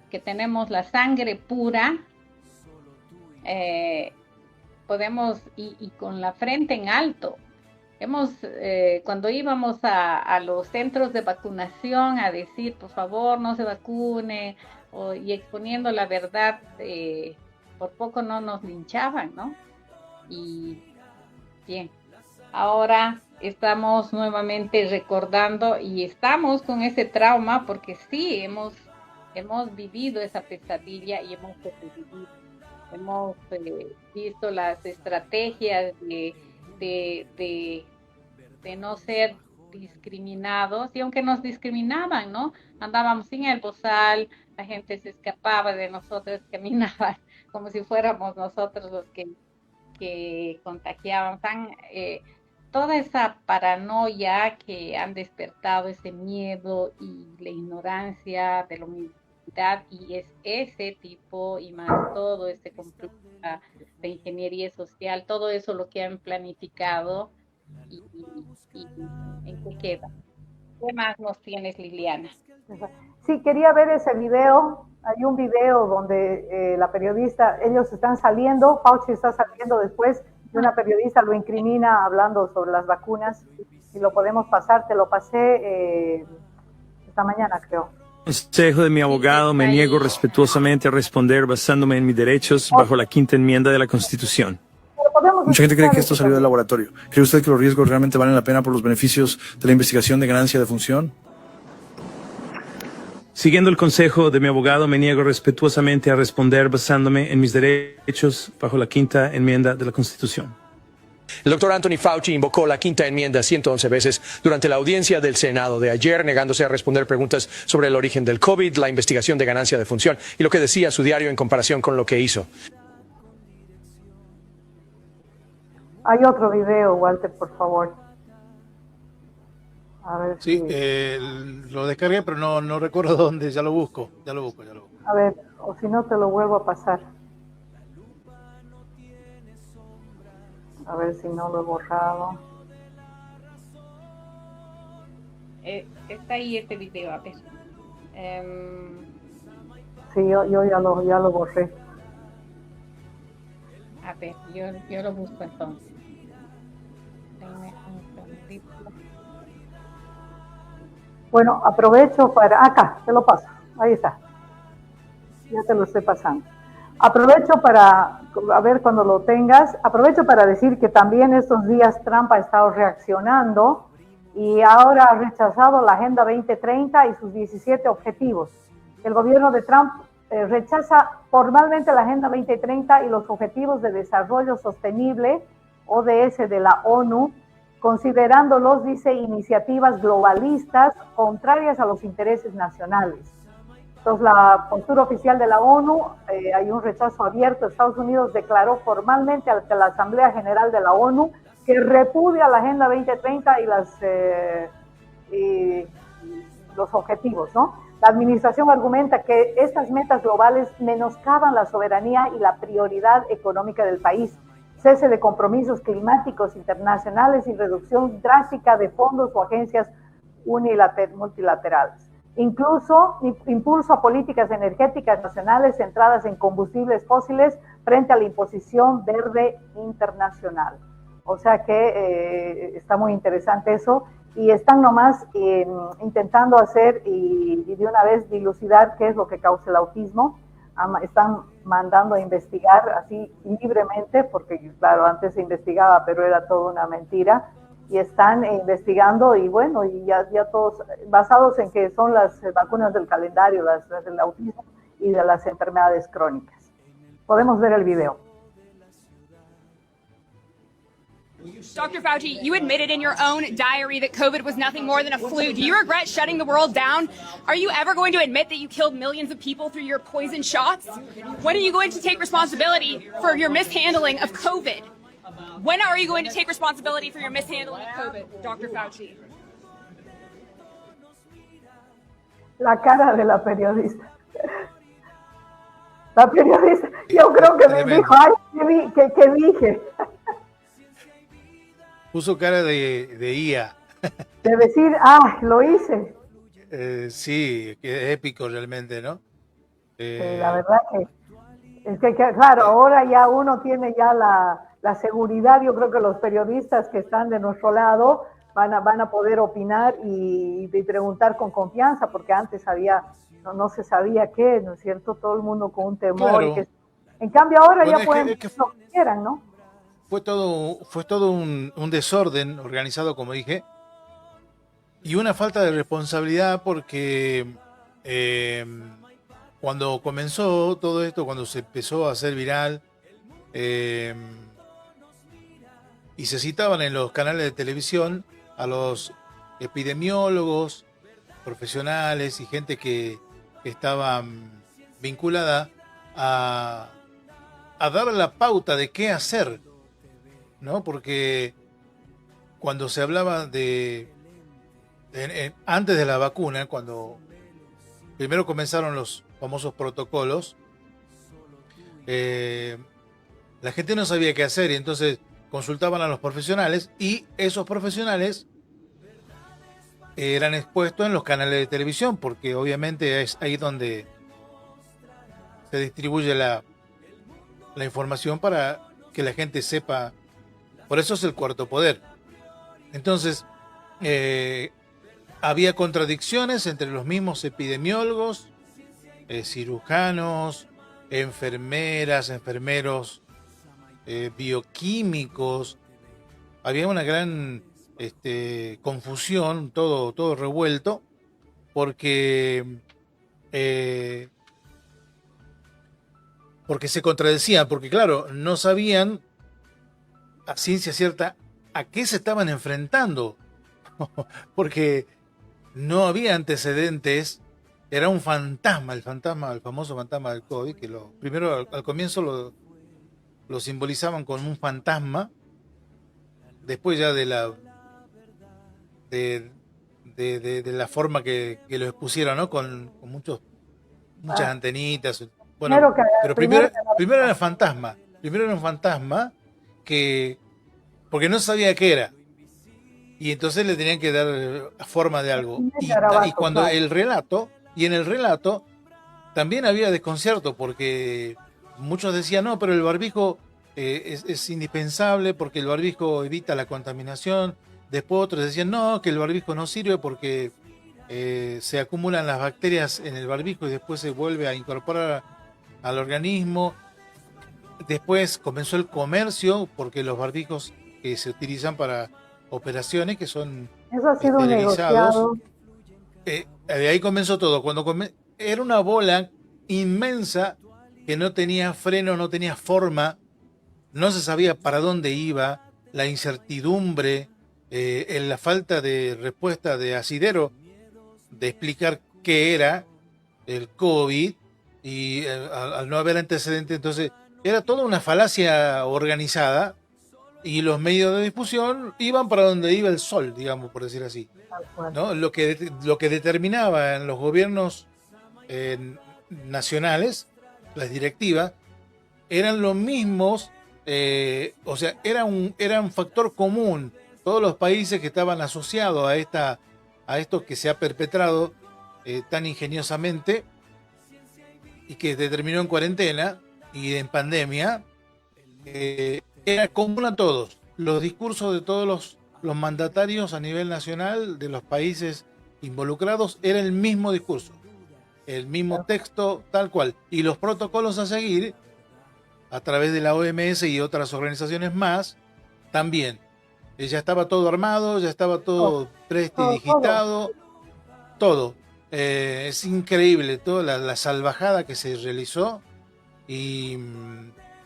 que tenemos la sangre pura, podemos y con la frente en alto. Cuando íbamos a los centros de vacunación a decir, por favor, no se vacune, y exponiendo la verdad, por poco no nos linchaban, ¿no? Y bien, ahora estamos nuevamente recordando y estamos con ese trauma porque sí, hemos vivido esa pesadilla y hemos sobrevivido. Hemos visto las estrategias de no ser discriminados, y aunque nos discriminaban, ¿no? Andábamos sin el bozal, la gente se escapaba de nosotros, caminaba como si fuéramos nosotros los que contagiaban. Toda esa paranoia que han despertado, ese miedo y la ignorancia de la humanidad, y es ese tipo y más todo este complot de ingeniería social, todo eso lo que han planificado y en qué queda. ¿Qué más nos tienes, Liliana? Sí, quería ver ese video. Hay un video donde la periodista, ellos están saliendo, Fauci está saliendo después, y una periodista lo incrimina hablando sobre las vacunas, y lo podemos pasar, te lo pasé esta mañana, creo. Consejo de mi abogado, me niego respetuosamente a responder basándome en mis derechos bajo la 5ª enmienda de la Constitución. Mucha gente cree que esto salió del laboratorio. ¿Cree usted que los riesgos realmente valen la pena por los beneficios de la investigación de ganancia de función? Siguiendo el consejo de mi abogado, me niego respetuosamente a responder basándome en mis derechos bajo la 5ª enmienda de la Constitución. El doctor Anthony Fauci invocó la 5ª enmienda 111 veces durante la audiencia del Senado de ayer, negándose a responder preguntas sobre el origen del COVID, la investigación de ganancia de función y lo que decía su diario en comparación con lo que hizo. Hay otro video, Walter, por favor. A ver Sí, si... lo descargué, pero no recuerdo dónde, ya lo busco. A ver, o si no te lo vuelvo a pasar. A ver si no lo he borrado. Está ahí este video, a ver. Sí, yo ya lo borré. A ver, yo lo busco entonces. Bueno, aprovecho para... Acá, te lo paso. Ahí está. Ya te lo estoy pasando. Aprovecho para, a ver cuando lo tengas, aprovecho para decir que también estos días Trump ha estado reaccionando y ahora ha rechazado la Agenda 2030 y sus 17 objetivos. El gobierno de Trump rechaza formalmente la Agenda 2030 y los Objetivos de Desarrollo Sostenible, ODS de la ONU, considerándolos, dice, iniciativas globalistas contrarias a los intereses nacionales. Entonces, la postura oficial de la ONU, hay un rechazo abierto. Estados Unidos declaró formalmente ante la Asamblea General de la ONU que repudia la Agenda 2030 y los objetivos, ¿no? La administración argumenta que estas metas globales menoscaban la soberanía y la prioridad económica del país, cese de compromisos climáticos internacionales y reducción drástica de fondos o agencias multilaterales. Incluso impulso a políticas energéticas nacionales centradas en combustibles fósiles frente a la imposición verde internacional. O sea que está muy interesante eso, y están nomás intentando hacer y de una vez dilucidar qué es lo que causa el autismo. Están mandando a investigar así libremente, porque claro, antes se investigaba, pero era toda una mentira, y están investigando, y bueno, y ya todos basados en que son las vacunas del calendario, las del autismo y de las enfermedades crónicas. Podemos ver el video. Dr. Fauci, you admitted in your own diary that COVID was nothing more than a flu. Do you regret shutting the world down? Are you ever going to admit that you killed millions of people through your poison shots? When are you going to take responsibility for your mishandling of COVID? When are you going to take responsibility for your mishandling of COVID, Dr. Fauci? La cara de la periodista. La periodista, yo creo que me dijo, ay, ¿qué dije? Puso cara de IA. De decir, lo hice. Sí, que es épico realmente, ¿no? La verdad que es que claro, ahora ya uno tiene ya la seguridad. Yo creo que los periodistas que están de nuestro lado van a poder opinar y preguntar con confianza, porque antes no se sabía qué, ¿no es cierto? Todo el mundo con un temor. Claro. En cambio ahora Bueno, ya pueden hacer lo que quieran, ¿no? Fue todo un desorden organizado, como dije, y una falta de responsabilidad, porque cuando comenzó todo esto, cuando se empezó a hacer viral, y se citaban en los canales de televisión a los epidemiólogos profesionales y gente que estaban vinculada a dar la pauta de qué hacer, ¿no? Porque cuando se hablaba antes de la vacuna, cuando primero comenzaron los famosos protocolos, la gente no sabía qué hacer, y entonces consultaban a los profesionales, y esos profesionales eran expuestos en los canales de televisión, porque obviamente es ahí donde se distribuye la información para que la gente sepa. Por eso es el cuarto poder. Entonces, había contradicciones entre los mismos epidemiólogos, cirujanos, enfermeras, enfermeros, bioquímicos. Había una gran confusión, todo revuelto, porque se contradecían, porque claro, no sabían a ciencia cierta a qué se estaban enfrentando, porque no había antecedentes. Era un fantasma, el famoso fantasma del COVID, que primero al comienzo lo simbolizaban con un fantasma, después ya de la forma que lo expusieron, ¿no? Con muchas antenitas. Bueno, pero primero era un fantasma. Primero era un fantasma porque no sabía qué era. Y entonces le tenían que dar forma de algo. Y cuando en el relato también había desconcierto, porque muchos decían, no, pero el barbijo es indispensable porque el barbijo evita la contaminación. Después otros decían, no, que el barbijo no sirve porque se acumulan las bacterias en el barbijo y después se vuelve a incorporar al organismo. Después comenzó el comercio, porque los barbijos que se utilizan para operaciones, que son eso ha sido esterilizados, de ahí comenzó todo. Era una bola inmensa que no tenía freno, no tenía forma, no se sabía para dónde iba, la incertidumbre, la falta de respuesta de Asidero de explicar qué era el COVID, y al no haber antecedentes, entonces era toda una falacia organizada, y los medios de difusión iban para donde iba el sol, digamos, por decir así, ¿no? Lo que determinaba en los gobiernos nacionales, las directivas, eran los mismos, o sea, era un factor común. Todos los países que estaban asociados a esto que se ha perpetrado tan ingeniosamente y que determinó en cuarentena y en pandemia, era común a todos. Los discursos de todos los mandatarios a nivel nacional de los países involucrados era el mismo discurso, el mismo texto tal cual. Y los protocolos a seguir a través de la OMS y otras organizaciones más también. Ya estaba todo armado, ya estaba todo prestidigitado, todo. Es increíble toda la salvajada que se realizó y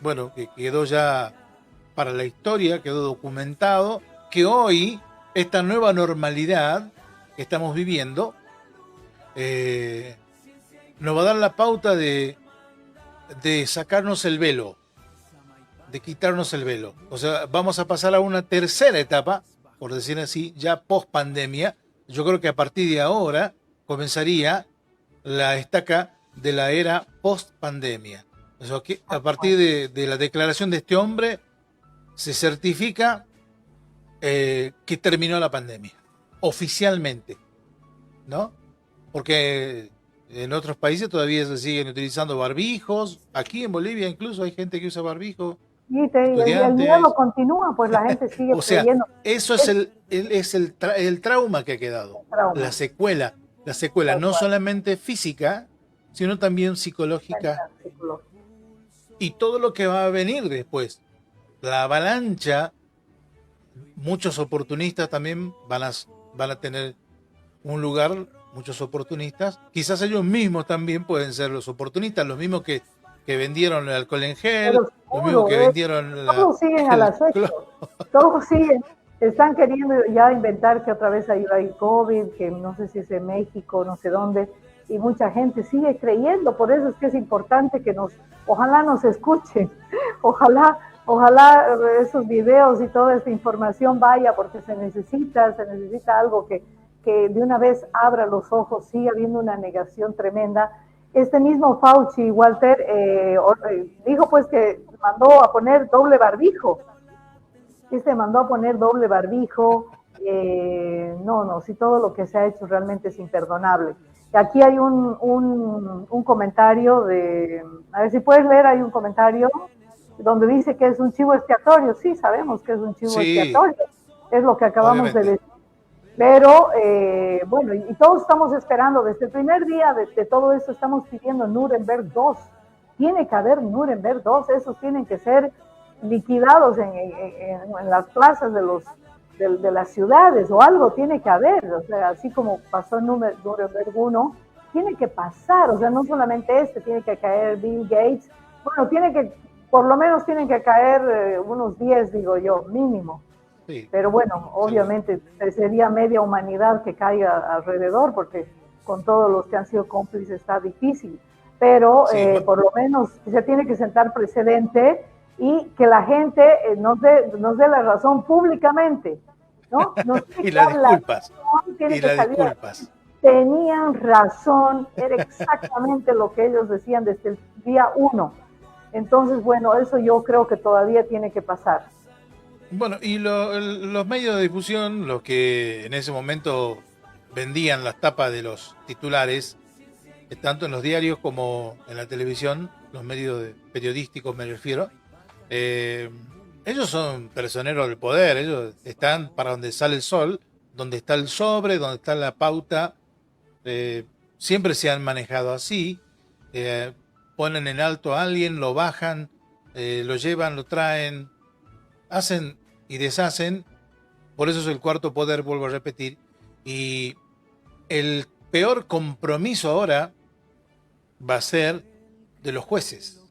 bueno, que quedó ya para la historia, quedó documentado, que hoy esta nueva normalidad que estamos viviendo nos va a dar la pauta de sacarnos el velo, de quitarnos el velo. O sea, vamos a pasar a una tercera etapa, por decir así, ya post pandemia. Yo creo que a partir de ahora comenzaría la estaca de la era post pandemia. O sea, que a partir de la declaración de este hombre se certifica que terminó la pandemia, oficialmente, ¿no? Porque en otros países todavía se siguen utilizando barbijos. Aquí en Bolivia incluso hay gente que usa barbijo. Y el miedo continúa, pues la gente sigue o sea, creyendo. Eso es el trauma que ha quedado. La secuela, no solamente física, sino también psicológica. Y todo lo que va a venir después. La avalancha, muchos oportunistas también van a tener un lugar, muchos oportunistas. Quizás ellos mismos también pueden ser los oportunistas, los mismos que vendieron el alcohol en gel, los mismos que vendieron todos siguen al acecho, todos siguen, están queriendo ya inventar que otra vez hay COVID, que no sé si es en México, no sé dónde, y mucha gente sigue creyendo. Por eso es que es importante que ojalá nos escuchen, ojalá esos videos y toda esta información vaya, porque se necesita algo que de una vez abra los ojos. Sigue habiendo una negación tremenda. Este mismo Fauci, Walter, dijo pues que mandó a poner doble barbijo. Si todo lo que se ha hecho realmente es imperdonable. Y aquí hay un comentario a ver si puedes leer, hay un comentario donde dice que es un chivo expiatorio. Sí, sabemos que es un chivo expiatorio, es lo que acabamos de decir. Pero, bueno, y todos estamos esperando, desde el primer día de todo esto, estamos pidiendo Nuremberg 2. Tiene que haber Nuremberg 2, esos tienen que ser liquidados en las plazas de las ciudades, o algo tiene que haber. O sea, así como pasó en Nuremberg 1, tiene que pasar. O sea, no solamente tiene que caer Bill Gates. Bueno, por lo menos tienen que caer unos 10, digo yo, mínimo. Sí. Pero bueno, obviamente sería media humanidad que caiga alrededor, porque con todos los que han sido cómplices está difícil. Pero por lo menos se tiene que sentar precedente y que la gente nos dé la razón públicamente, ¿no? Y las disculpas. Tenían razón, era exactamente lo que ellos decían desde el día 1. Entonces, bueno, eso yo creo que todavía tiene que pasar. Bueno, y los medios de difusión, los que en ese momento vendían las tapas de los titulares, tanto en los diarios como en la televisión, los medios periodísticos me refiero, ellos son personeros del poder, ellos están para donde sale el sol, donde está el sobre, donde está la pauta, siempre se han manejado así, ponen en alto a alguien, lo bajan, lo llevan, lo traen, hacen y deshacen. Por eso es el cuarto poder, vuelvo a repetir. Y el peor compromiso ahora va a ser de los jueces.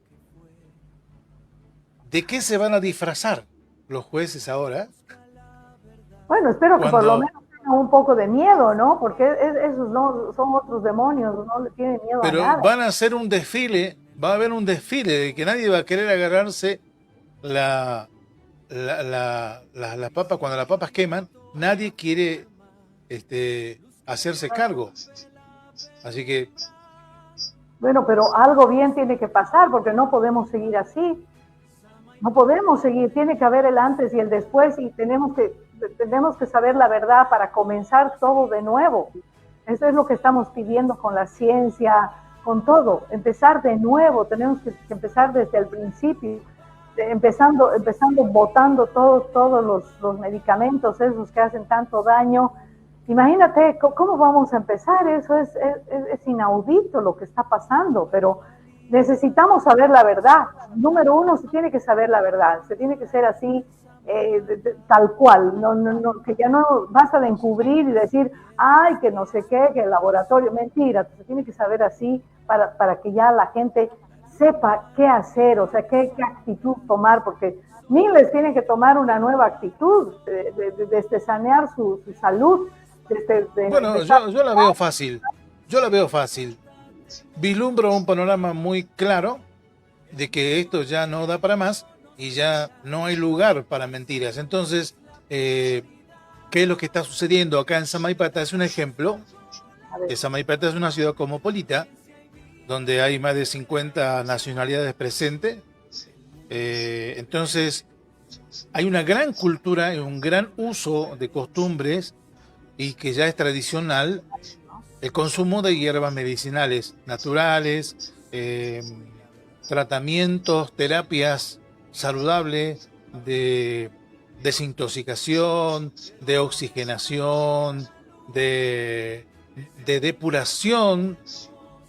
¿De qué se van a disfrazar los jueces ahora? Bueno, espero que por lo menos tengan un poco de miedo, ¿no? Porque esos no son otros demonios, no le tienen miedo a nada. Pero van a hacer un desfile, va a haber un desfile de que nadie va a querer agarrarse la papa. Cuando las papas queman, nadie quiere hacerse cargo. Así que... Bueno, pero algo bien tiene que pasar, porque no podemos seguir así. No podemos seguir, tiene que haber el antes y el después, y tenemos que saber la verdad para comenzar todo de nuevo. Eso es lo que estamos pidiendo con la ciencia, con todo. Empezar de nuevo, tenemos que empezar desde el principio, empezando botando todos los medicamentos esos que hacen tanto daño. Imagínate cómo vamos a empezar, eso es inaudito lo que está pasando, pero necesitamos saber la verdad. Número uno, se tiene que saber la verdad, se tiene que ser así, tal cual, no, que ya no basta de encubrir y decir, ay, que no sé qué, que el laboratorio, mentira, se tiene que saber así para que ya la gente sepa qué hacer, o sea, qué actitud tomar, porque miles tienen que tomar una nueva actitud, de sanear su salud. Bueno, yo la veo fácil, vislumbro un panorama muy claro de que esto ya no da para más y ya no hay lugar para mentiras. Entonces, ¿qué es lo que está sucediendo acá en Samaipata? Es un ejemplo. Samaipata es una ciudad cosmopolita, donde hay más de 50 nacionalidades presentes. Entonces, hay una gran cultura y un gran uso de costumbres y que ya es tradicional el consumo de hierbas medicinales naturales, tratamientos, terapias saludables de desintoxicación, de oxigenación, de depuración,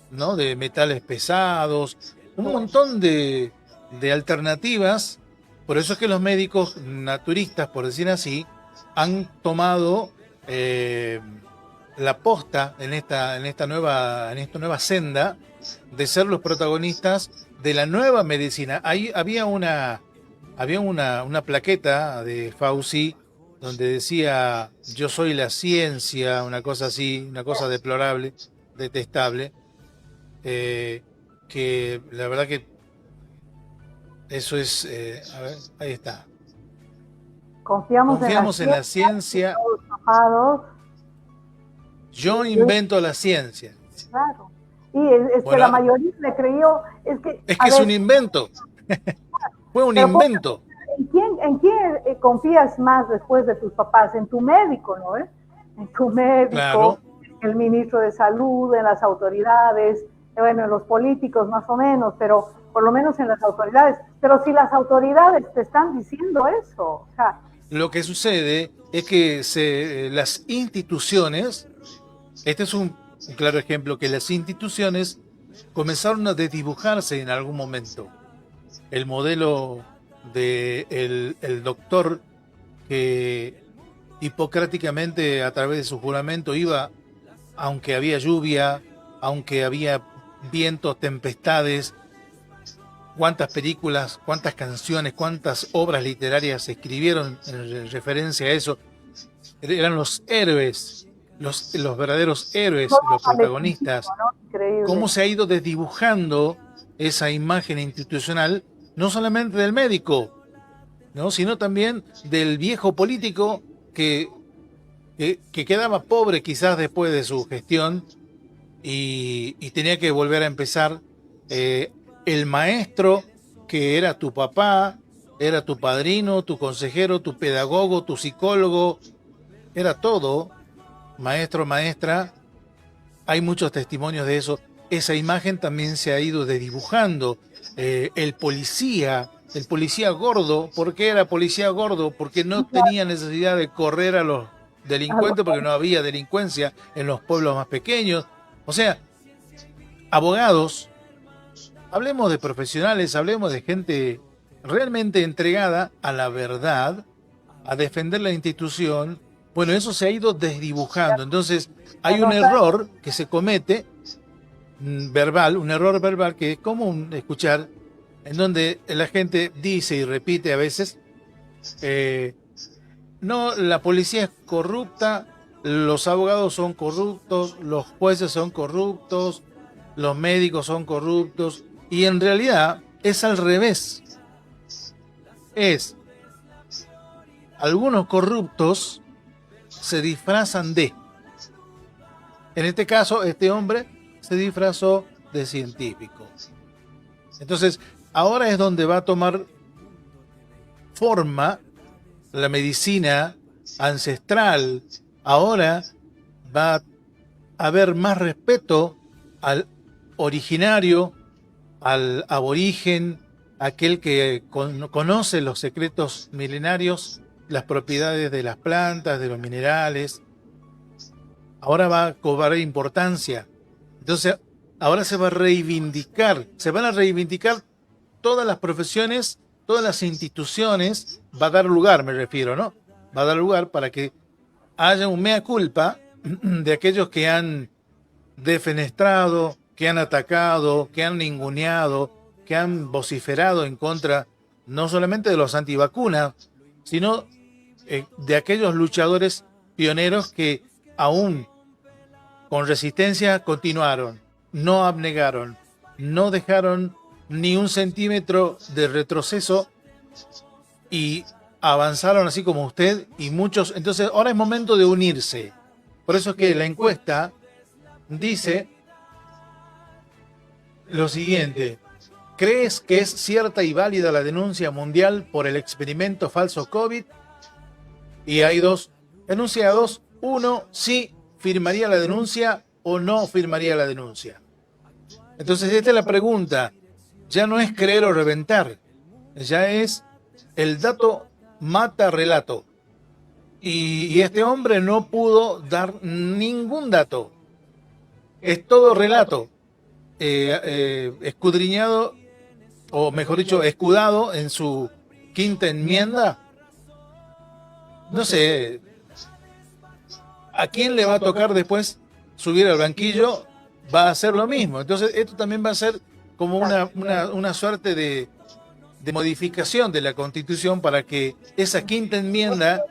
¿no? De metales pesados, un montón de alternativas. Por eso es que los médicos naturistas, por decir así, han tomado la posta en esta nueva senda de ser los protagonistas de la nueva medicina. Ahí había una plaqueta de Fauci donde decía yo soy la ciencia, una cosa así, una cosa deplorable, detestable, que la verdad que eso es, a ver, ahí está. Confiamos en la ciencia. Yo invento la ciencia. Claro. Y es que la mayoría le creyó. Es que es un invento. Fue un invento. ¿En quién confías más después de tus papás? En tu médico, ¿no? En tu médico, claro. El ministro de salud, en las autoridades, bueno, en los políticos más o menos, pero por lo menos en las autoridades. Pero si las autoridades te están diciendo eso, o sea, lo que sucede es que las instituciones, este es un claro ejemplo, que las instituciones comenzaron a desdibujarse en algún momento. El modelo del doctor que hipocráticamente a través de su juramento iba, aunque había lluvia, aunque había vientos, tempestades, cuántas películas, cuántas canciones, cuántas obras literarias se escribieron en referencia a eso. Eran los héroes, los verdaderos héroes, los protagonistas. Cómo se ha ido desdibujando esa imagen institucional, no solamente del médico, ¿no? Sino también del viejo político que quedaba pobre quizás después de su gestión y tenía que volver a empezar. El maestro que era tu papá, era tu padrino, tu consejero, tu pedagogo, tu psicólogo, era todo, maestro, maestra. Hay muchos testimonios de eso. Esa imagen también se ha ido desdibujando. El policía gordo, ¿por qué era policía gordo? Porque no tenía necesidad de correr a los delincuentes, porque no había delincuencia en los pueblos más pequeños. O sea, abogados, hablemos de profesionales, hablemos de gente realmente entregada a la verdad, a defender la institución. Bueno, eso se ha ido desdibujando. Entonces, hay un error que se comete verbal, un error verbal que es común escuchar, en donde la gente dice y repite a veces, no, la policía es corrupta, los abogados son corruptos, los jueces son corruptos, los médicos son corruptos, y en realidad es al revés. Es algunos corruptos se disfrazan de. En este caso, este hombre se disfrazó de científico. Entonces, ahora es donde va a tomar forma la medicina ancestral. Ahora va haber más respeto al originario, al aborigen, aquel que conoce los secretos milenarios, las propiedades de las plantas, de los minerales. Ahora va a cobrar importancia. Entonces, ahora se van a reivindicar todas las profesiones, todas las instituciones, va a dar lugar, me refiero, ¿no? Va a dar lugar para que haya un mea culpa de aquellos que han defenestrado, que han atacado, que han ninguneado, que han vociferado en contra no solamente de los antivacunas, sino de aquellos luchadores pioneros que aún con resistencia continuaron, no abnegaron, no dejaron ni un centímetro de retroceso y avanzaron así como usted y muchos. Entonces ahora es momento de unirse. Por eso es que la encuesta dice lo siguiente: ¿crees que es cierta y válida la denuncia mundial por el experimento falso COVID? Y hay dos enunciados. Uno, sí firmaría la denuncia o no firmaría la denuncia. Entonces esta es la pregunta. Ya no es creer o reventar. Ya es el dato mata relato. Y este hombre no pudo dar ningún dato. Es todo relato. Escudriñado, o mejor dicho, escudado en su quinta enmienda. No sé, ¿a quién le va a tocar después subir al banquillo? Va a hacer lo mismo. Entonces esto también va a ser como una suerte de modificación de la Constitución para que esa quinta enmienda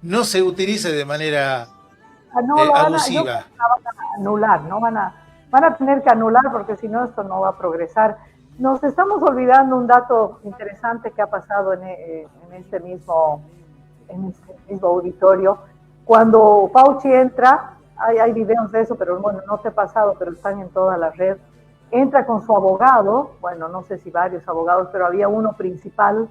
no se utilice de manera abusiva. Van a anular, ¿no? Van a tener que anular porque si no esto no va a progresar. Nos estamos olvidando un dato interesante que ha pasado en este mismo auditorio. Cuando Fauci entra, hay videos de eso, pero bueno, no te he pasado, pero están en toda la red. Entra con su abogado, bueno, no sé si varios abogados, pero había uno principal,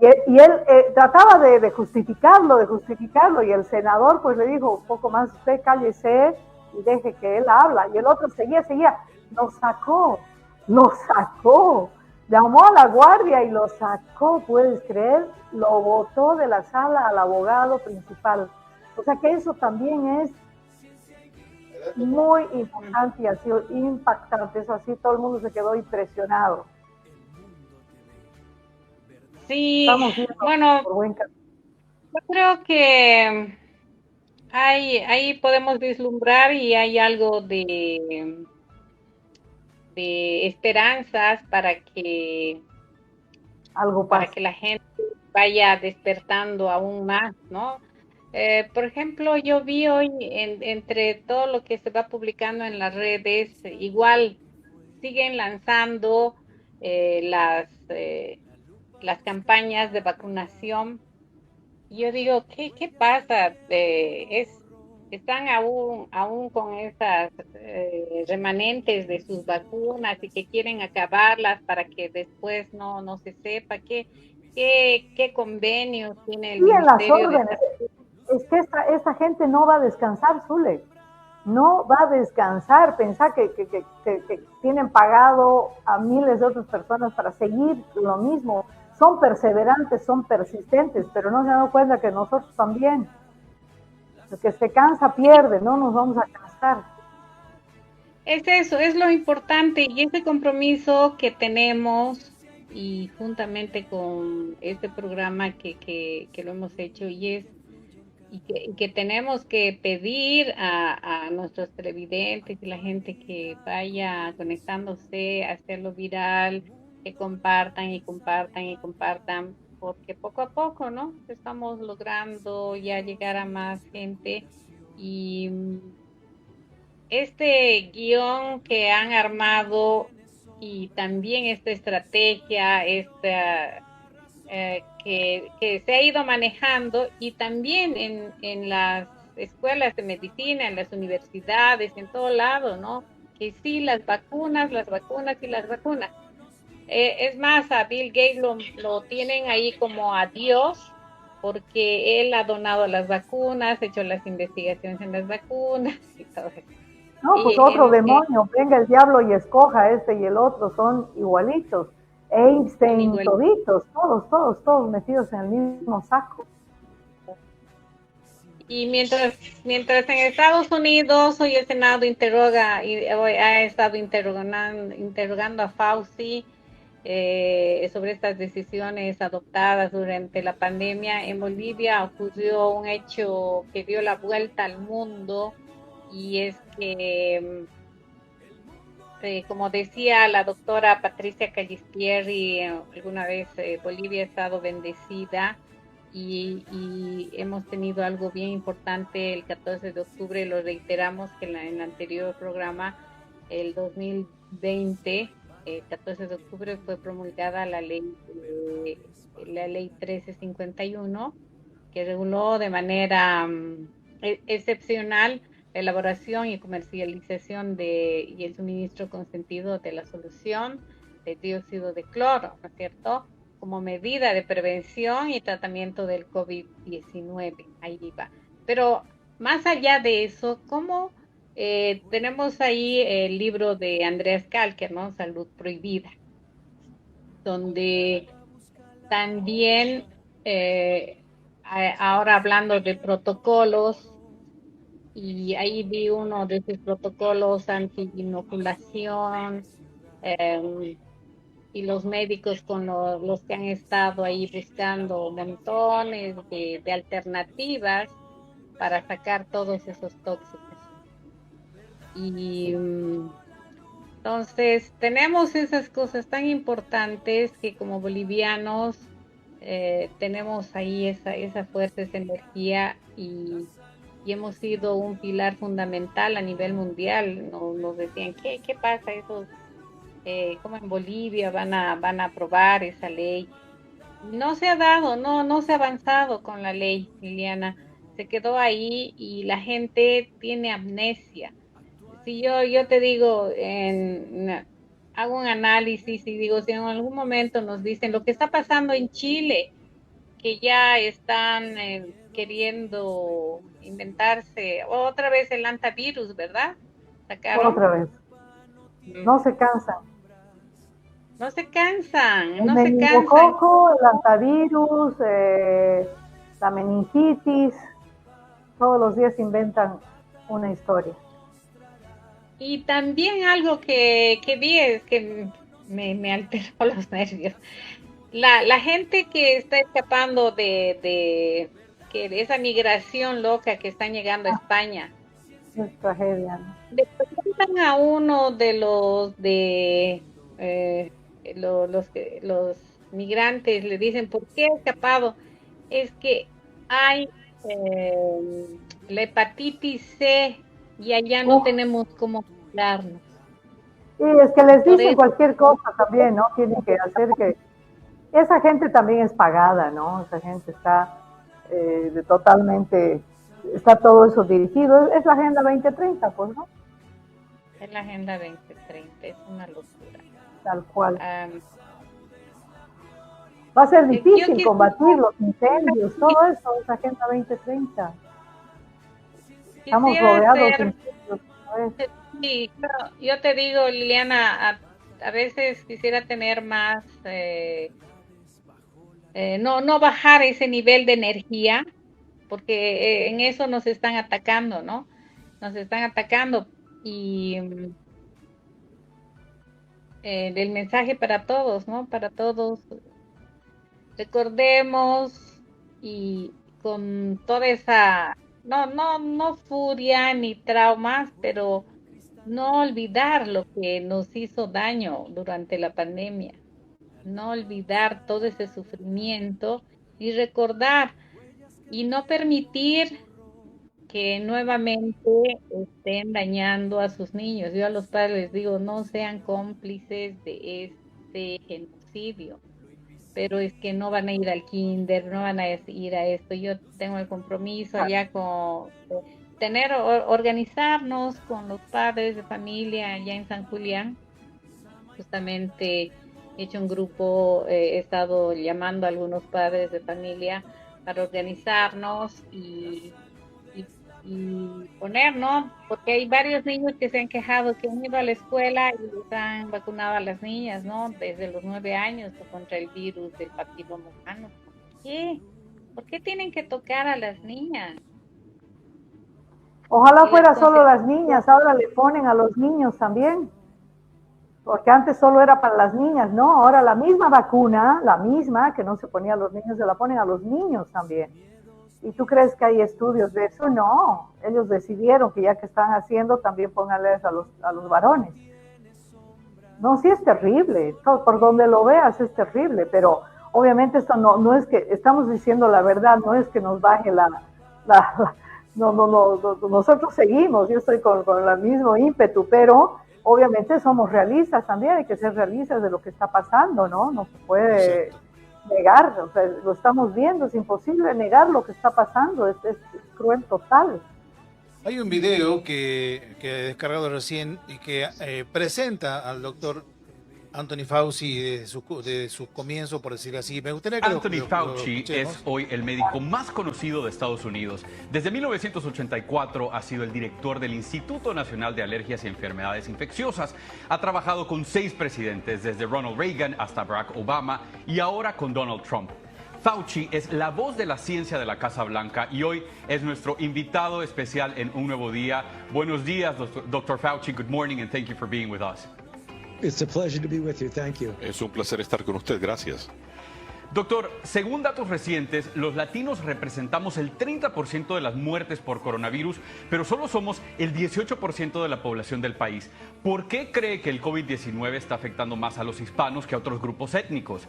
y él trataba de justificarlo, y el senador pues le dijo, un poco más, usted cállese y deje que él habla, y el otro seguía, lo sacó, llamó a la guardia y lo sacó, ¿puedes creer? Lo botó de la sala al abogado principal. O sea que eso también es muy importante y ha sido impactante, eso así, todo el mundo se quedó impresionado. Sí, bueno, yo creo que ahí podemos vislumbrar y hay algo de esperanzas para que la gente vaya despertando aún más, ¿no? Por ejemplo, yo vi hoy entre todo lo que se va publicando en las redes, igual siguen lanzando las campañas de vacunación. Yo digo, ¿qué pasa? Están aún con esas remanentes de sus vacunas y que quieren acabarlas para que después no se sepa qué convenios tiene el Ministerio. En las órdenes. Es que esta gente no va a descansar, Zule. No va a descansar. Pensar que tienen pagado a miles de otras personas para seguir lo mismo. Son perseverantes, son persistentes, pero no se han dado cuenta que nosotros también. El que se cansa pierde, no nos vamos a cansar. Es eso, es lo importante, y ese compromiso que tenemos, y juntamente con este programa que lo hemos hecho, y que tenemos que pedir a nuestros televidentes y la gente que vaya conectándose, hacerlo viral, que compartan y compartan y compartan, porque poco a poco, ¿no? Estamos logrando ya llegar a más gente, y este guión que han armado y también esta estrategia, que se ha ido manejando, y también en las escuelas de medicina, en las universidades, en todo lado, ¿no? Que sí, las vacunas. Es más, a Bill Gates lo tienen ahí como a Dios, porque él ha donado las vacunas, ha hecho las investigaciones en las vacunas y todo eso. No, pues Y otro demonio, venga el diablo y escoja este y el otro, son igualitos. Einstein, toditos, todos metidos en el mismo saco. Y mientras en Estados Unidos hoy el Senado interroga y hoy ha estado interrogando a Fauci sobre estas decisiones adoptadas durante la pandemia, en Bolivia ocurrió un hecho que dio la vuelta al mundo, y es que, como decía la doctora Patricia Callistieri, alguna vez Bolivia ha estado bendecida. Y hemos tenido algo bien importante el 14 de octubre, lo reiteramos que en el anterior programa, el 2020, el 14 de octubre fue promulgada la ley 1351, que reguló de manera excepcional la elaboración y comercialización y el suministro consentido de la solución de dióxido de cloro, ¿no es cierto?, como medida de prevención y tratamiento del COVID-19. Ahí va. Pero más allá de eso, ¿cómo tenemos ahí el libro de Andreas Kalker, ¿no? Salud Prohibida, donde también ahora hablando de protocolos, y ahí vi uno de esos protocolos anti-inoculación, y los médicos con los que han estado ahí buscando montones de alternativas para sacar todos esos tóxicos. Y entonces tenemos esas cosas tan importantes que como bolivianos tenemos ahí esa fuerza, esa energía, y hemos sido un pilar fundamental a nivel mundial. Nos decían, ¿qué pasa? Esos como en Bolivia van a aprobar esa ley. No se ha dado, no se ha avanzado con la ley, Liliana. Se quedó ahí y la gente tiene amnesia. Si yo te digo, hago un análisis y digo, si en algún momento nos dicen lo que está pasando en Chile, que ya están queriendo inventarse otra vez el antivirus, ¿verdad? ¿Sacaron? Otra vez. No se cansan. No se cansan, El no se cansan. meningococo, el antivirus, la meningitis, todos los días inventan una historia. Y también algo que vi es que me alteró los nervios. La gente que está escapando de esa migración loca que están llegando a España. Es tragedia, ¿no? Le preguntan a uno de los migrantes, le dicen, ¿por qué ha escapado? Es que hay la hepatitis C y allá no tenemos cómo cuidarnos. Sí, es que les dicen cualquier cosa también, ¿no? Tienen que hacer que... Esa gente también es pagada, ¿no? Esa gente está totalmente... Está todo eso dirigido. Es la Agenda 2030, pues, ¿no? Es la Agenda 2030, es una locura. Tal cual. Va a ser difícil combatir los incendios, todo eso, es la Agenda 2030. Estamos rodeados de incendios. Sí, yo te digo, Liliana, a veces quisiera tener más, no bajar ese nivel de energía, porque en eso nos están atacando, ¿no? Nos están atacando, y el mensaje para todos, ¿no? Para todos, recordemos, y con toda esa, no furia ni traumas, pero no olvidar lo que nos hizo daño durante la pandemia, no olvidar todo ese sufrimiento y recordar y no permitir que nuevamente estén dañando a sus niños. Yo a los padres les digo, no sean cómplices de este genocidio, pero es que no van a ir al kinder, no van a ir a esto. Yo tengo el compromiso ya con organizarnos con los padres de familia allá en San Julián. Justamente he hecho un grupo, he estado llamando a algunos padres de familia para organizarnos y poner, ¿no? Porque hay varios niños que se han quejado que han ido a la escuela y les han vacunado a las niñas, ¿no? Desde los 9 años contra el virus del papiloma humano. ¿Por qué? ¿Por qué tienen que tocar a las niñas? Ojalá fuera solo las niñas, ahora le ponen a los niños también. Porque antes solo era para las niñas, ¿no? Ahora la misma vacuna, la misma que no se ponía a los niños, se la ponen a los niños también. ¿Y tú crees que hay estudios de eso? No, ellos decidieron que ya que están haciendo, también pónganles a los varones. No, sí es terrible, todo, por donde lo veas es terrible, pero obviamente esto no es que, estamos diciendo la verdad, no es que nos baje no, nosotros seguimos, yo estoy con el mismo ímpetu, pero obviamente somos realistas también, hay que ser realistas de lo que está pasando, ¿no? No se puede negar, o sea, lo estamos viendo, es imposible negar lo que está pasando, es cruel total. Hay un video que he descargado recién y que presenta al doctor Anthony Fauci de su comienzo, por decir así. Me gustaría que Anthony Fauci es hoy el médico más conocido de Estados Unidos. Desde 1984 ha sido el director del Instituto Nacional de Alergias y Enfermedades Infecciosas. Ha trabajado con 6 presidentes, desde Ronald Reagan hasta Barack Obama y ahora con Donald Trump. Fauci es la voz de la ciencia de la Casa Blanca y hoy es nuestro invitado especial en Un Nuevo Día. Buenos días, Dr. Fauci. Good morning and thank you for being with us. It's a pleasure to be with you. Thank you. Es un placer estar con usted. Gracias. Doctor, según datos recientes, los latinos representamos el 30% de las muertes por coronavirus, pero solo somos el 18% de la población del país. ¿Por qué cree que el COVID-19 está afectando más a los hispanos que a otros grupos étnicos?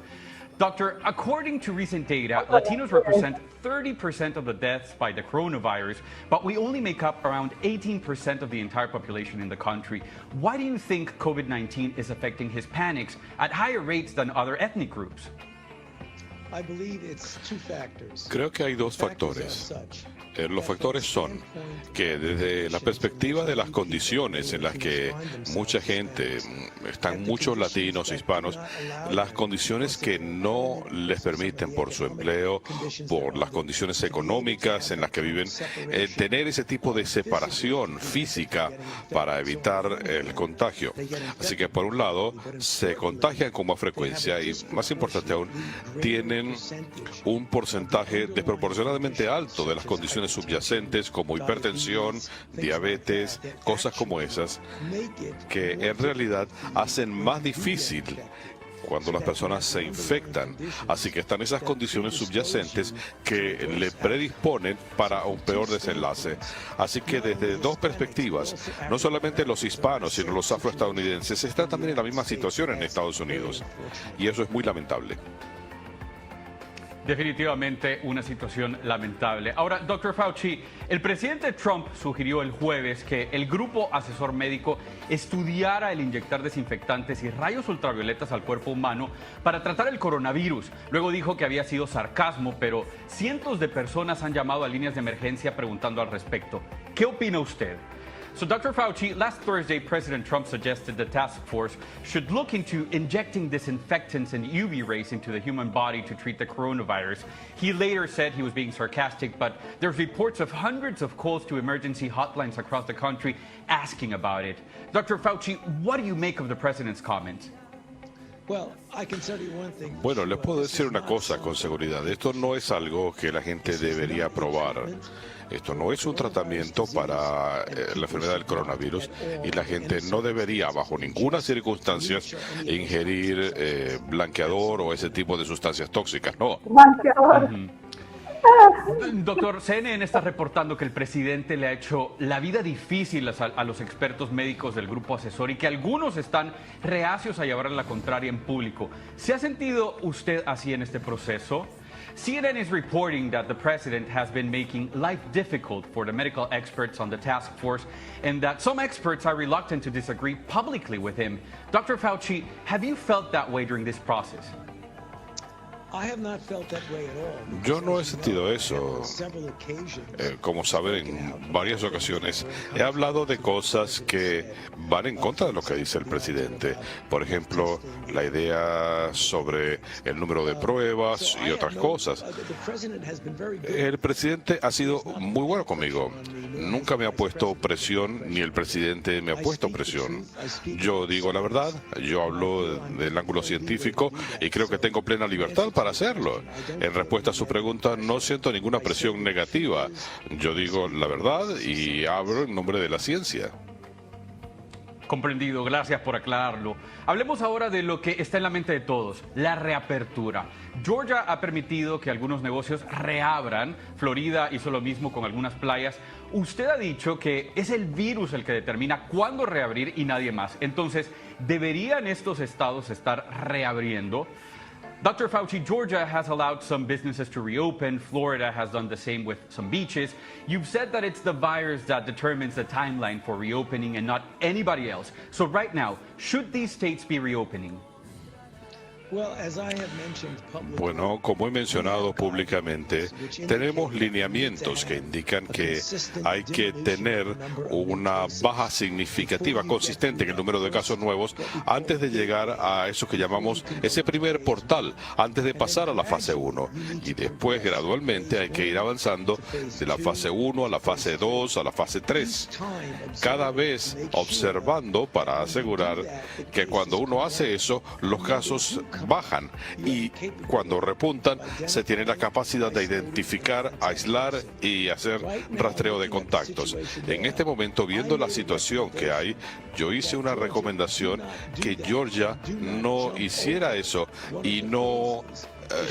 Doctor, according to recent data, Latinos represent 30% of the deaths by the coronavirus, but we only make up around 18% of the entire population in the country. Why do you think COVID-19 is affecting Hispanics at higher rates than other ethnic groups? I believe it's 2 factors. Creo que hay 2 factores. Los factores son que desde la perspectiva de las condiciones en las que mucha gente, están muchos latinos, hispanos, las condiciones que no les permiten por su empleo, por las condiciones económicas en las que viven, tener ese tipo de separación física para evitar el contagio. Así que por un lado, se contagian con más frecuencia y, más importante aún, tienen un porcentaje desproporcionadamente alto de las condiciones subyacentes como hipertensión, diabetes, cosas como esas, que en realidad hacen más difícil cuando las personas se infectan. Así que están esas condiciones subyacentes que le predisponen para un peor desenlace. Así que desde 2 perspectivas, no solamente los hispanos, sino los afroestadounidenses están también en la misma situación en Estados Unidos. Y eso es muy lamentable. Definitivamente una situación lamentable. Ahora, Dr. Fauci, el presidente Trump sugirió el jueves que el grupo asesor médico estudiara el inyectar desinfectantes y rayos ultravioletas al cuerpo humano para tratar el coronavirus. Luego dijo que había sido sarcasmo, pero cientos de personas han llamado a líneas de emergencia preguntando al respecto. ¿Qué opina usted? So, Dr. Fauci, last Thursday, President Trump suggested the task force should look into injecting disinfectants and UV rays into the human body to treat the coronavirus. He later said he was being sarcastic, but there's reports of hundreds of calls to emergency hotlines across the country asking about it. Dr. Fauci, what do you make of the president's comments? Bueno, les puedo decir una cosa con seguridad. Esto no es algo que la gente debería probar. Esto no es un tratamiento para la enfermedad del coronavirus y la gente no debería, bajo ninguna circunstancia, ingerir blanqueador o ese tipo de sustancias tóxicas. No. Blanqueador. Doctor, CNN está reportando que el presidente le ha hecho la vida difícil a los expertos médicos del grupo asesor y que algunos están reacios a llevarle la contraria en público. ¿Se ha sentido usted así en este proceso? CNN is reporting that the president has been making life difficult for the medical experts on the task force and that some experts are reluctant to disagree publicly with him. Dr. Fauci, have you felt that way during this process? Yo no he sentido eso. Como saben, en varias ocasiones he hablado de cosas que van en contra de lo que dice el presidente. Por ejemplo, la idea sobre el número de pruebas y otras cosas. El presidente ha sido muy bueno conmigo. Nunca me ha puesto presión, ni el presidente me ha puesto presión. Yo digo la verdad, yo hablo del ángulo científico y creo que tengo plena libertad para hacerlo. En respuesta a su pregunta, no siento ninguna presión negativa. Yo digo la verdad y hablo en nombre de la ciencia. Comprendido, gracias por aclararlo. Hablemos ahora de lo que está en la mente de todos, la reapertura. Georgia ha permitido que algunos negocios reabran, Florida hizo lo mismo con algunas playas. Usted ha dicho que es el virus el que determina cuándo reabrir y nadie más. Entonces, ¿deberían estos estados estar reabriendo? Dr. Fauci, Georgia has allowed some businesses to reopen. Florida has done the same with some beaches. You've said that it's the virus that determines the timeline for reopening and not anybody else. So right now, should these states be reopening? Bueno, como he mencionado públicamente, tenemos lineamientos que indican que hay que tener una baja significativa, consistente en el número de casos nuevos antes de llegar a eso que llamamos ese primer portal, antes de pasar a la fase 1. Y después, gradualmente, hay que ir avanzando de la fase 1 a la fase 2, a la fase 3. Cada vez observando para asegurar que cuando uno hace eso, los casos bajan y cuando repuntan se tiene la capacidad de identificar, aislar y hacer rastreo de contactos. En este momento, viendo la situación que hay, yo hice una recomendación que Georgia no hiciera eso y no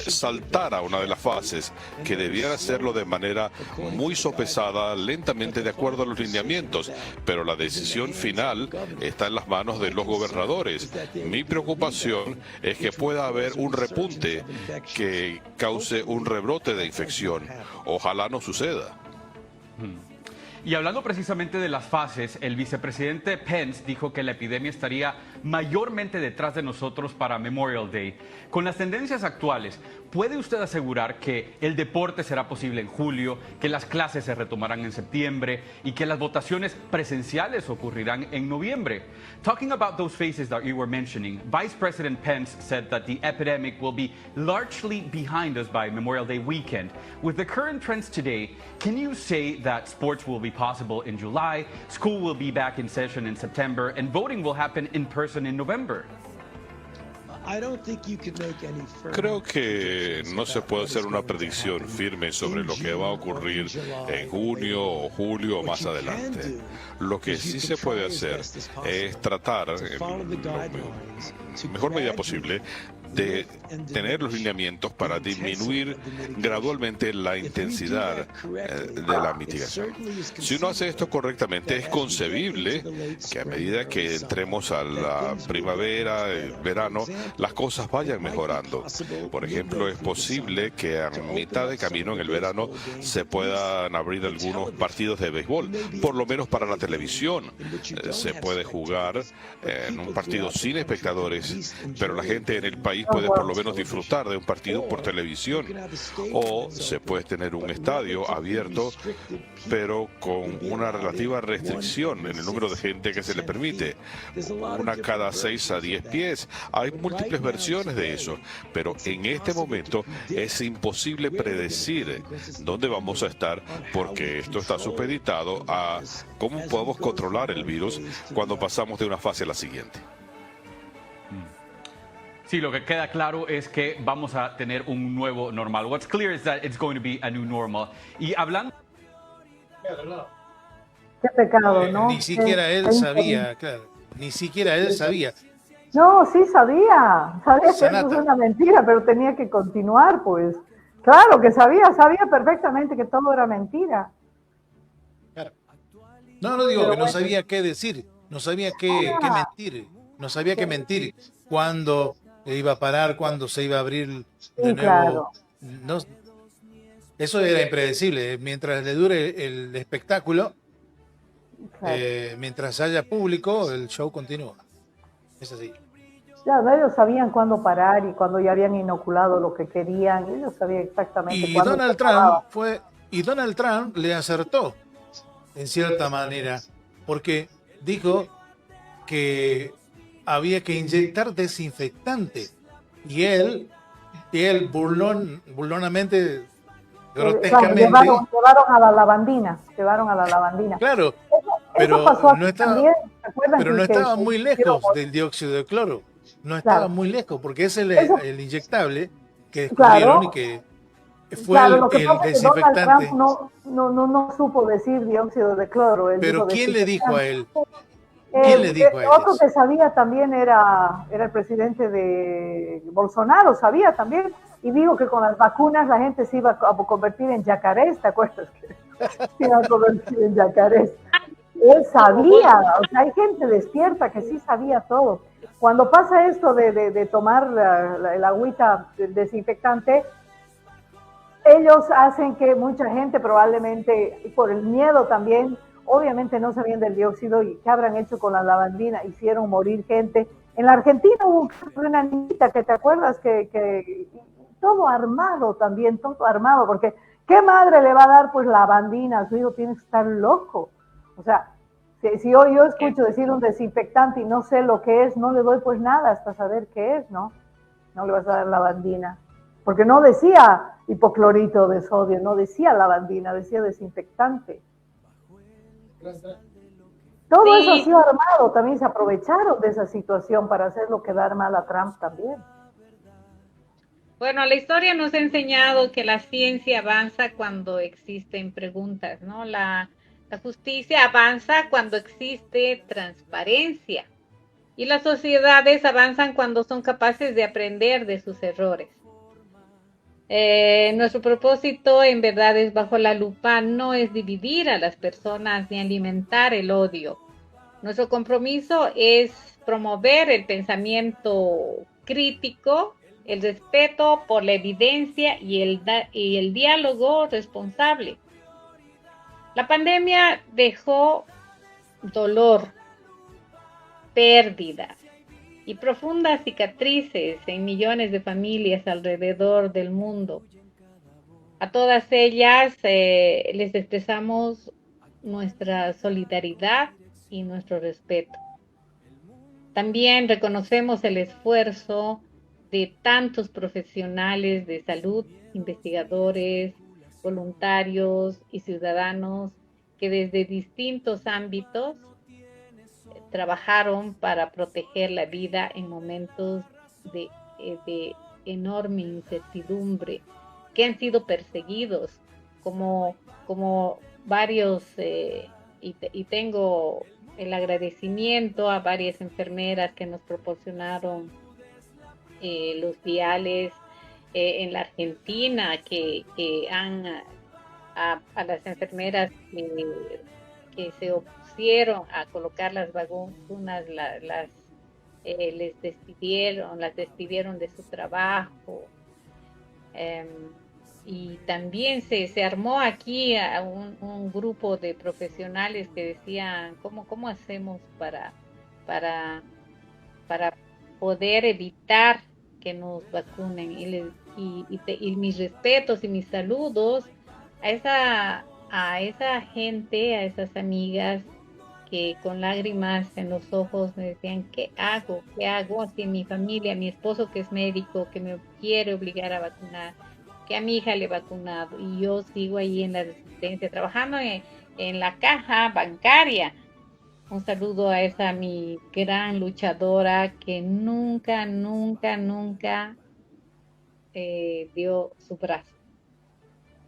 saltara una de las fases, que debiera hacerlo de manera muy sopesada, lentamente, de acuerdo a los lineamientos, pero la decisión final está en las manos de los gobernadores. Mi preocupación es que pueda haber un repunte que cause un rebrote de infección. Ojalá no suceda. Y hablando precisamente de las fases, el vicepresidente Pence dijo que la epidemia estaría mayormente detrás de nosotros para Memorial Day. Con las tendencias actuales, ¿puede usted asegurar que el deporte será posible en julio, que las clases se retomarán en septiembre y que las votaciones presenciales ocurrirán en noviembre? Talking about those phases that you were mentioning, Vice President Pence said that the epidemic will be largely behind us by Memorial Day weekend. With the current trends today, can you say that sports will be possible in July, school will be back in session in September, and voting will happen in person in November? Creo que no se puede hacer una predicción firme sobre lo que va a ocurrir en junio o julio o más adelante. Lo que sí se puede hacer es tratar, en la mejor medida posible, de tener los lineamientos para disminuir gradualmente la intensidad de la mitigación. Si uno hace esto correctamente, es concebible que a medida que entremos a la primavera, el verano, las cosas vayan mejorando. Por ejemplo, es posible que a mitad de camino en el verano se puedan abrir algunos partidos de béisbol, por lo menos para la televisión. Se puede jugar en un partido sin espectadores, pero la gente en el país puede por lo menos disfrutar de un partido por televisión, o se puede tener un estadio abierto pero con una relativa restricción en el número de gente que se le permite, una cada 6 a 10 pies. Hay múltiples versiones de eso, pero en este momento es imposible predecir dónde vamos a estar, porque esto está supeditado a cómo podemos controlar el virus cuando pasamos de una fase a la siguiente. Sí, lo que queda claro es que vamos a tener un nuevo normal. What's clear is that it's going to be a new normal. Y hablando... Qué pecado, ¿no? Ni siquiera él sabía, claro. Ni siquiera él sabía. No, sí sabía. Sabía que eso es una mentira, pero tenía que continuar, pues. Claro que sabía perfectamente que todo era mentira. Claro. No digo que no sabía qué decir, no sabía qué mentir, no sabía qué mentir. Cuándo iba a parar, cuándo se iba a abrir de nuevo. Claro. No, eso era impredecible. Mientras le dure el espectáculo, mientras haya público, el show continúa. Es así. Ya, ellos sabían cuándo parar y cuando ya habían inoculado lo que querían, ellos sabían exactamente Y cuándo Donald se Trump acababa. Donald Trump le acertó, en cierta manera, porque dijo que había que inyectar desinfectante. Y él burlonamente, Claro, grotescamente, llevaron a la lavandina. claro, Eso pasó aquí no estaba, también, ¿se acuerdan pero no que estaba muy hicieron- lejos del dióxido de cloro. No estaba Claro. muy lejos, porque es Eso- el inyectable que descubrieron Claro, y que fue claro, lo que el pasa es que Donald desinfectante. Trump no supo decir dióxido de cloro. Él Pero dijo ¿quién le dijo a desinfectante. él? ¿Quién le dijo a él Otro eso? que sabía también era el presidente de Bolsonaro, sabía también, y dijo que con las vacunas la gente se iba a convertir en yacarés, ¿te acuerdas? Se iba a convertir en yacarés. Él sabía, o sea, hay gente despierta que sí sabía todo. Cuando pasa esto de tomar el agüita desinfectante, ellos hacen que mucha gente probablemente, por el miedo también, obviamente no sabían del dióxido y qué habrán hecho con la lavandina, hicieron morir gente. En la Argentina hubo una niñita que te acuerdas que todo armado también, todo armado, porque ¿qué madre le va a dar pues lavandina a su hijo? Tiene que estar loco. O sea, si yo escucho decir un desinfectante y no sé lo que es, no le doy pues nada hasta saber qué es, ¿no? No le vas a dar lavandina. Porque no decía hipoclorito de sodio, no decía lavandina, decía desinfectante. Todo Sí. eso ha sido armado, también se aprovecharon de esa situación para hacerlo quedar mal a Trump también. Bueno, la historia nos ha enseñado que la ciencia avanza cuando existen preguntas, ¿no? La justicia avanza cuando existe transparencia y las sociedades avanzan cuando son capaces de aprender de sus errores. Nuestro propósito en verdad es bajo la lupa, no es dividir a las personas ni alimentar el odio. Nuestro compromiso es promover el pensamiento crítico, el respeto por la evidencia y el diálogo responsable. La pandemia dejó dolor, pérdidas y profundas cicatrices en millones de familias alrededor del mundo. A todas ellas les expresamos nuestra solidaridad y nuestro respeto. También reconocemos el esfuerzo de tantos profesionales de salud, investigadores, voluntarios y ciudadanos que desde distintos ámbitos trabajaron para proteger la vida en momentos de enorme incertidumbre, que han sido perseguidos como varios, y tengo el agradecimiento a varias enfermeras que nos proporcionaron los viales en la Argentina, que han a las enfermeras que se opusieron a colocar las vacunas, las despidieron de su trabajo. Y también se armó aquí a un grupo de profesionales que decían cómo hacemos para poder evitar que nos vacunen, y mis respetos y mis saludos a esa gente, a esas amigas que con lágrimas en los ojos me decían, ¿qué hago? Si mi familia, mi esposo que es médico, que me quiere obligar a vacunar, que a mi hija le he vacunado y yo sigo ahí en la resistencia, trabajando en la caja bancaria. Un saludo a esa mi gran luchadora que nunca dio su brazo.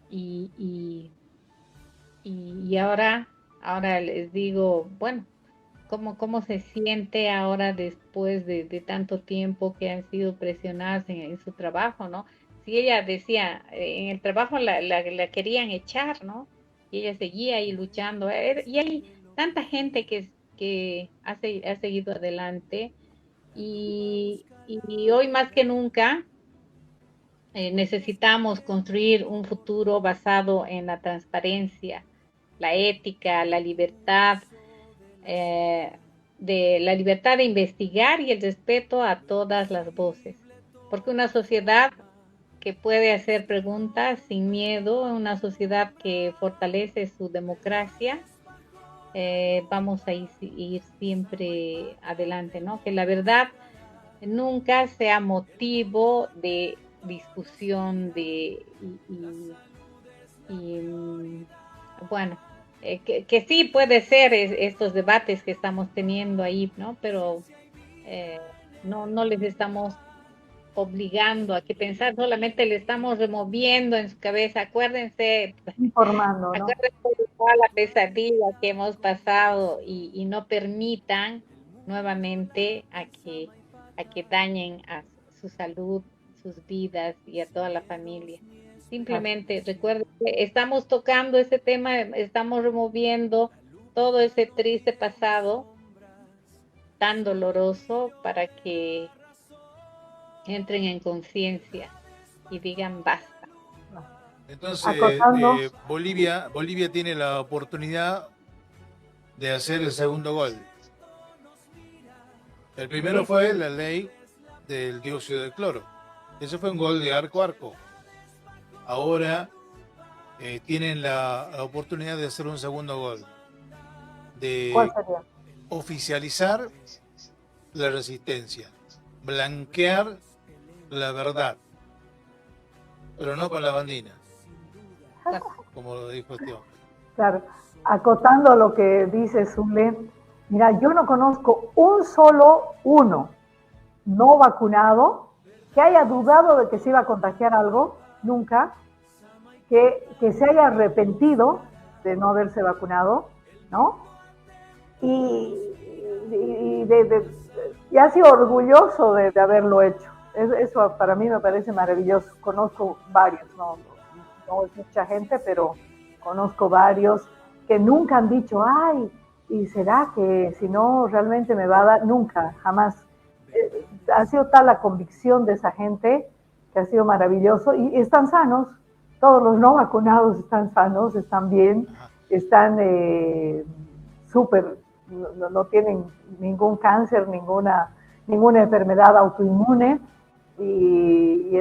Y ahora les digo, bueno, ¿cómo se siente ahora después de tanto tiempo que han sido presionadas en su trabajo, ¿no? Si ella decía, en el trabajo la querían echar, ¿no? Y ella seguía ahí luchando. Y hay tanta gente que ha seguido adelante. Y hoy más que nunca necesitamos construir un futuro basado en la transparencia, la ética, la libertad, de la libertad de investigar y el respeto a todas las voces. Porque una sociedad que puede hacer preguntas sin miedo, una sociedad que fortalece su democracia, vamos a ir siempre adelante, ¿no? Que la verdad nunca sea motivo de discusión bueno, que sí puede ser estos debates que estamos teniendo ahí, ¿no? Pero no les estamos obligando a que pensar, solamente le estamos removiendo en su cabeza. Acuérdense, informando, ¿no? Acuérdense de toda la pesadilla que hemos pasado y no permitan nuevamente a que dañen a su salud, sus vidas y a toda la familia. Simplemente recuerden que estamos tocando ese tema, estamos removiendo todo ese triste pasado tan doloroso para que entren en conciencia y digan basta. Entonces, Bolivia tiene la oportunidad de hacer el segundo gol. El primero fue la ley del dióxido de cloro. Ese fue un gol de arco a arco. Ahora tienen la oportunidad de hacer un segundo gol. De ¿Cuál sería? Oficializar la resistencia. Blanquear la verdad. Pero no con la bandina. Como lo dijo este hombre. Claro, acotando lo que dice Zule, mira, yo no conozco uno no vacunado que haya dudado de que se iba a contagiar algo, nunca, que se haya arrepentido de no haberse vacunado, ¿no? Y ha sido orgulloso de haberlo hecho. Eso para mí me parece maravilloso. Conozco varios, no es mucha gente, pero conozco varios que nunca han dicho, ay, ¿y será que si no realmente me va a dar? Nunca, jamás. Ha sido tal la convicción de esa gente que ha sido maravilloso y están sanos. Todos los no vacunados están sanos, están bien, están súper, no tienen ningún cáncer, ninguna enfermedad autoinmune. Y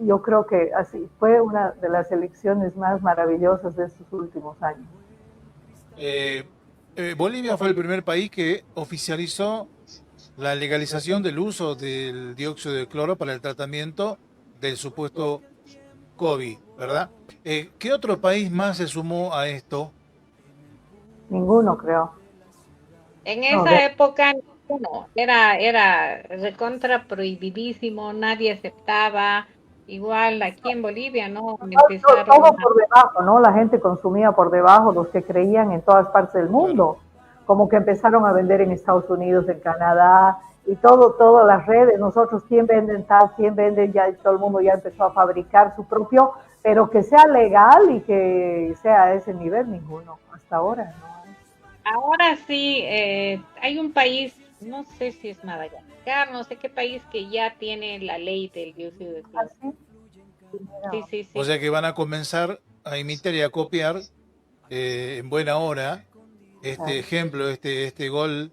yo creo que así fue una de las elecciones más maravillosas de estos últimos años. Bolivia fue el primer país que oficializó la legalización del uso del dióxido de cloro para el tratamiento del supuesto COVID, ¿verdad? ¿Qué otro país más se sumó a esto? Ninguno, creo. En esa época era recontra prohibidísimo, nadie aceptaba. Igual aquí en Bolivia, ¿no? Todo por debajo, ¿no? La gente consumía por debajo, los que creían en todas partes del mundo. Como que empezaron a vender en Estados Unidos, en Canadá, y todas las redes. Nosotros, ¿quién vende tal? ¿Quién vende? Ya todo el mundo ya empezó a fabricar su propio, pero que sea legal y que sea a ese nivel, ninguno. Hasta ahora, ¿no? Ahora sí, hay un país, no sé si es Madagascar, no sé qué país que ya tiene la ley del dióxido de cloro. Sí. O sea que van a comenzar a imitar y a copiar en buena hora este ejemplo, este gol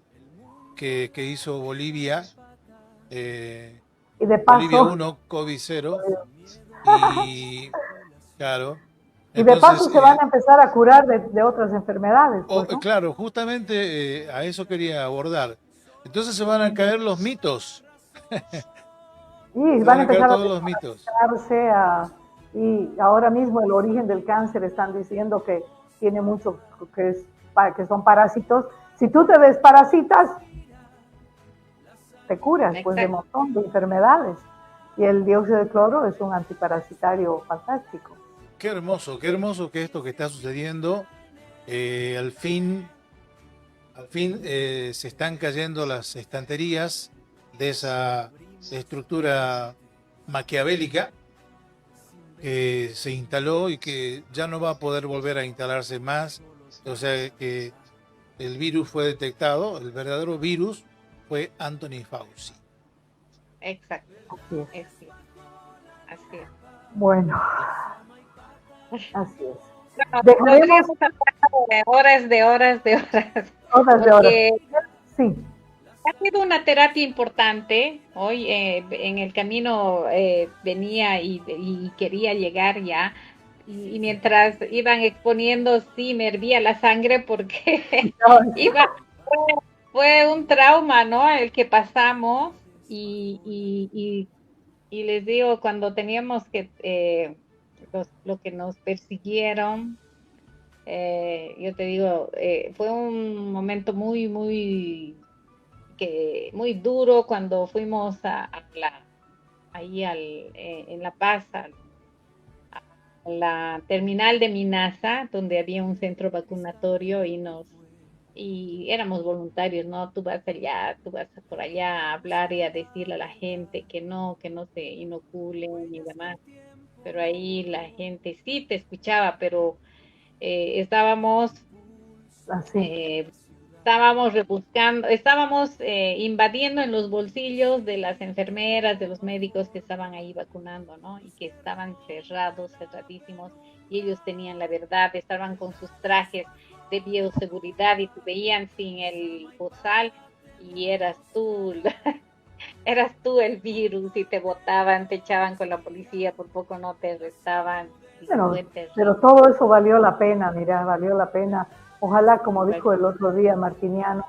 que hizo Bolivia. Y de paso, Bolivia 1, COVID 0. Y claro. Y de paso se van a empezar a curar de otras enfermedades. Pues, ¿no? Claro, justamente a eso quería abordar. Entonces se van a caer los mitos. Y van a empezar todos los mitos. Y ahora mismo el origen del cáncer están diciendo que tiene mucho, que son parásitos. Si tú te desparasitas, te curas pues de un montón de enfermedades. Y el dióxido de cloro es un antiparasitario fantástico. Qué hermoso que esto que está sucediendo. Al fin se están cayendo las estanterías de esa estructura maquiavélica que se instaló y que ya no va a poder volver a instalarse más. O sea que el virus fue detectado, el verdadero virus fue Anthony Fauci. Exacto. Así es. Bueno, así es. Podríamos hablar de horas. Horas de horas. Sí. Ha sido una terapia importante. Hoy en el camino venía y quería llegar ya. Y mientras iban exponiendo, sí, me hervía la sangre porque iba, fue un trauma, ¿no? El que pasamos. Y les digo, cuando teníamos que, lo que nos persiguieron, yo te digo, fue un momento muy duro cuando fuimos ahí en La Paz, a la terminal de Minasa, donde había un centro vacunatorio y éramos voluntarios, ¿no? Tú vas allá, tú vas por allá a hablar y a decirle a la gente que no se inoculen y demás. Pero ahí la gente sí te escuchaba, pero estábamos Así. estábamos rebuscando, estábamos invadiendo en los bolsillos de las enfermeras, de los médicos que estaban ahí vacunando, ¿no? Y que estaban cerradísimos, y ellos tenían la verdad, estaban con sus trajes de bioseguridad y te veían sin el bozal y eras tú el virus y te botaban, te echaban con la policía, por poco no te arrestaban. Pero todo eso valió la pena, mira, valió la pena. Ojalá, como dijo el otro día Martiniano,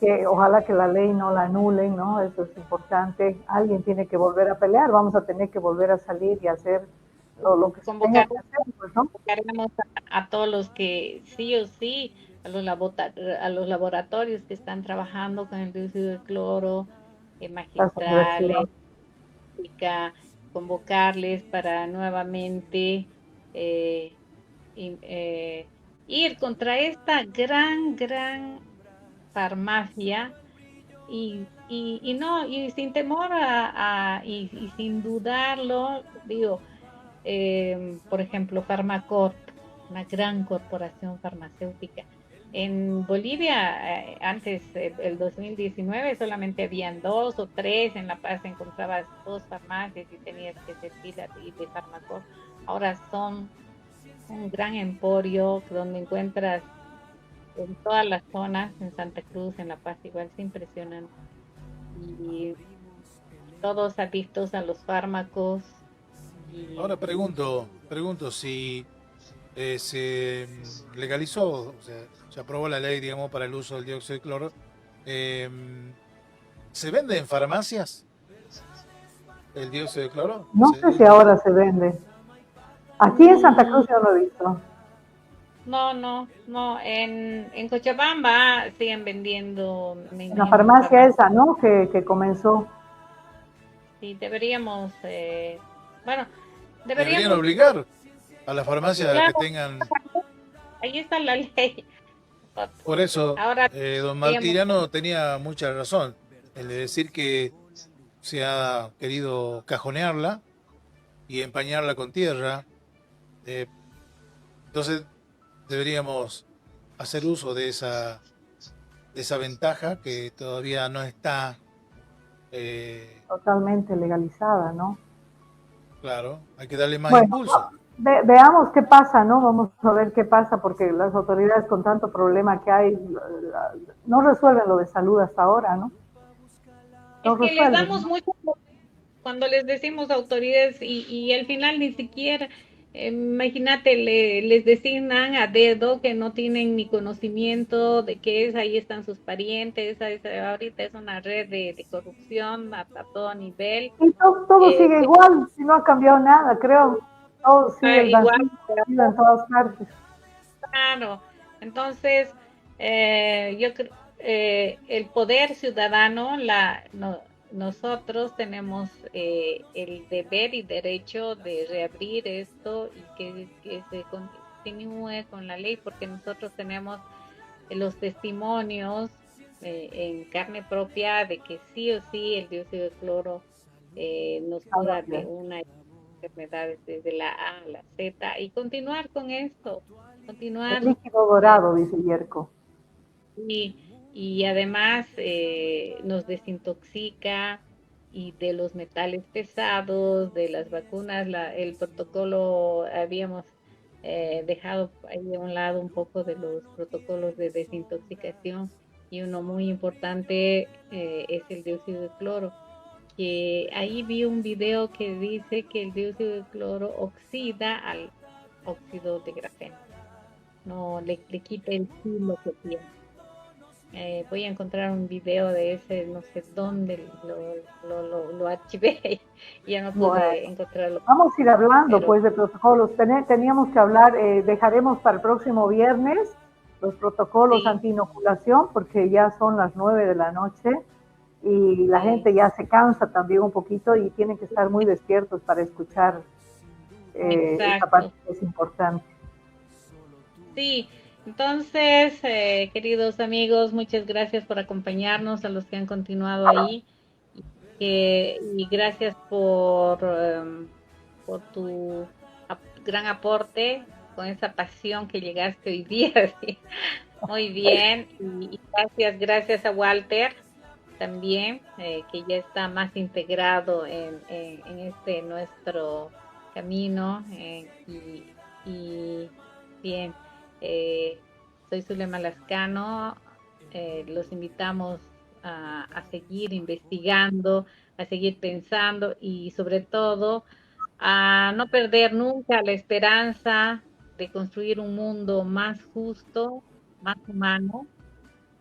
que ojalá que la ley no la anulen, ¿no? Eso es importante. Alguien tiene que volver a pelear, vamos a tener que volver a salir y hacer lo que se tenga que hacer, pues, ¿no? Convocaremos a todos los que sí o sí, a los laboratorios que están trabajando con el dióxido de cloro, magistrales, convocarles para nuevamente ir contra esta gran farmacia y sin temor y sin dudarlo, digo, por ejemplo, Farmacorp, una gran corporación farmacéutica. En Bolivia, antes, el 2019, solamente habían 2 o 3, en La Paz encontrabas 2 farmacias y tenías que ser fila de Farmacorp. Ahora son un gran emporio donde encuentras en todas las zonas, en Santa Cruz, en La Paz, igual se impresionan. Y todos adictos a los fármacos. Ahora pregunto si se legalizó, o sea, se aprobó la ley, digamos, para el uso del dióxido de cloro. ¿Se vende en farmacias el dióxido de cloro? No sé si ahora se vende. Aquí en Santa Cruz yo no lo he visto. No, en Cochabamba siguen vendiendo. La farmacia esa, ¿no? Que comenzó. Sí, deberíamos, deberían obligar a las farmacias a que tengan. Ahí está la ley. Por eso, ahora, don Martiniano tenía mucha razón en decir que se ha querido cajonearla y empañarla con tierra. Entonces deberíamos hacer uso de esa ventaja que todavía no está totalmente legalizada, ¿no? Claro, hay que darle más impulso. Veamos qué pasa, ¿no? Vamos a ver qué pasa, porque las autoridades, con tanto problema que hay, no resuelven lo de salud hasta ahora, ¿no? Es que les damos mucho cuando les decimos autoridades y al final ni siquiera, imagínate, les designan a dedo que no tienen ni conocimiento de qué es, ahí están sus parientes, ahorita es una red de corrupción a todo nivel. Y todo sigue igual, si no ha cambiado nada, creo. Todo sigue igual en todas partes. Claro, entonces yo creo el poder ciudadano, nosotros tenemos el deber y derecho de reabrir esto y que se continúe con la ley, porque nosotros tenemos los testimonios en carne propia de que sí o sí el dióxido de cloro nos cura de una enfermedad desde la A a la Z, y continuar con esto, continuar. El líquido dorado, dice Yerko. Y además nos desintoxica, y de los metales pesados, de las vacunas, el protocolo, habíamos dejado ahí a un lado un poco de los protocolos de desintoxicación, y uno muy importante es el dióxido de cloro. Que ahí vi un video que dice que el dióxido de cloro oxida al óxido de grafeno. No le quita el filo que tiene. Voy a encontrar un video de ese, no sé dónde lo archivé, ya no pude encontrarlo. Vamos a ir hablando pues de protocolos. Teníamos que hablar, dejaremos para el próximo viernes los protocolos anti-inoculación, porque ya son las 9 de la noche y la gente ya se cansa también un poquito y tienen que estar muy despiertos para escuchar esa parte que es importante. Sí. Entonces, queridos amigos, muchas gracias por acompañarnos, a los que han continuado ahí, y gracias por tu gran aporte, con esa pasión que llegaste hoy día. ¿Sí? Muy bien, y gracias a Walter también, que ya está más integrado en este nuestro camino, y bien. Soy Zulema Lascano, los invitamos a seguir investigando, a seguir pensando y sobre todo a no perder nunca la esperanza de construir un mundo más justo, más humano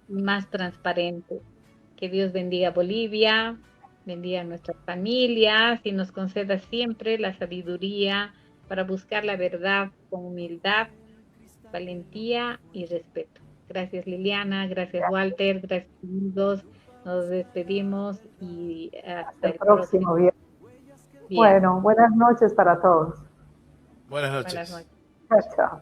y más transparente. Que Dios bendiga a Bolivia, bendiga a nuestras familias y nos conceda siempre la sabiduría para buscar la verdad con humildad, valentía y respeto. Gracias Liliana, gracias Walter, gracias amigos, nos despedimos y hasta el próximo viernes. Bueno, buenas noches para todos. Buenas noches. Buenas noches. Chao, chao.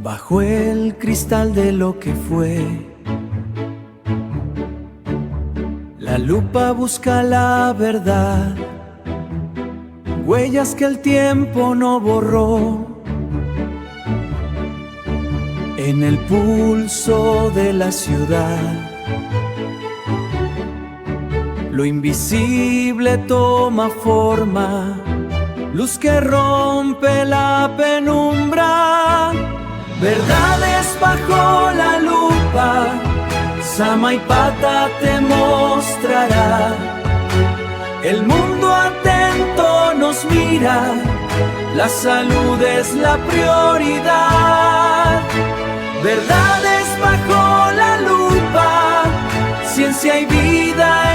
Bajo el cristal de lo que fue, la lupa busca la verdad, huellas que el tiempo no borró. En el pulso de la ciudad, lo invisible toma forma, luz que rompe la penumbra. Verdades bajo la lupa, Samaipata te mostrará. El mundo atento nos mira, la salud es la prioridad. Verdades bajo la lupa, ciencia y vida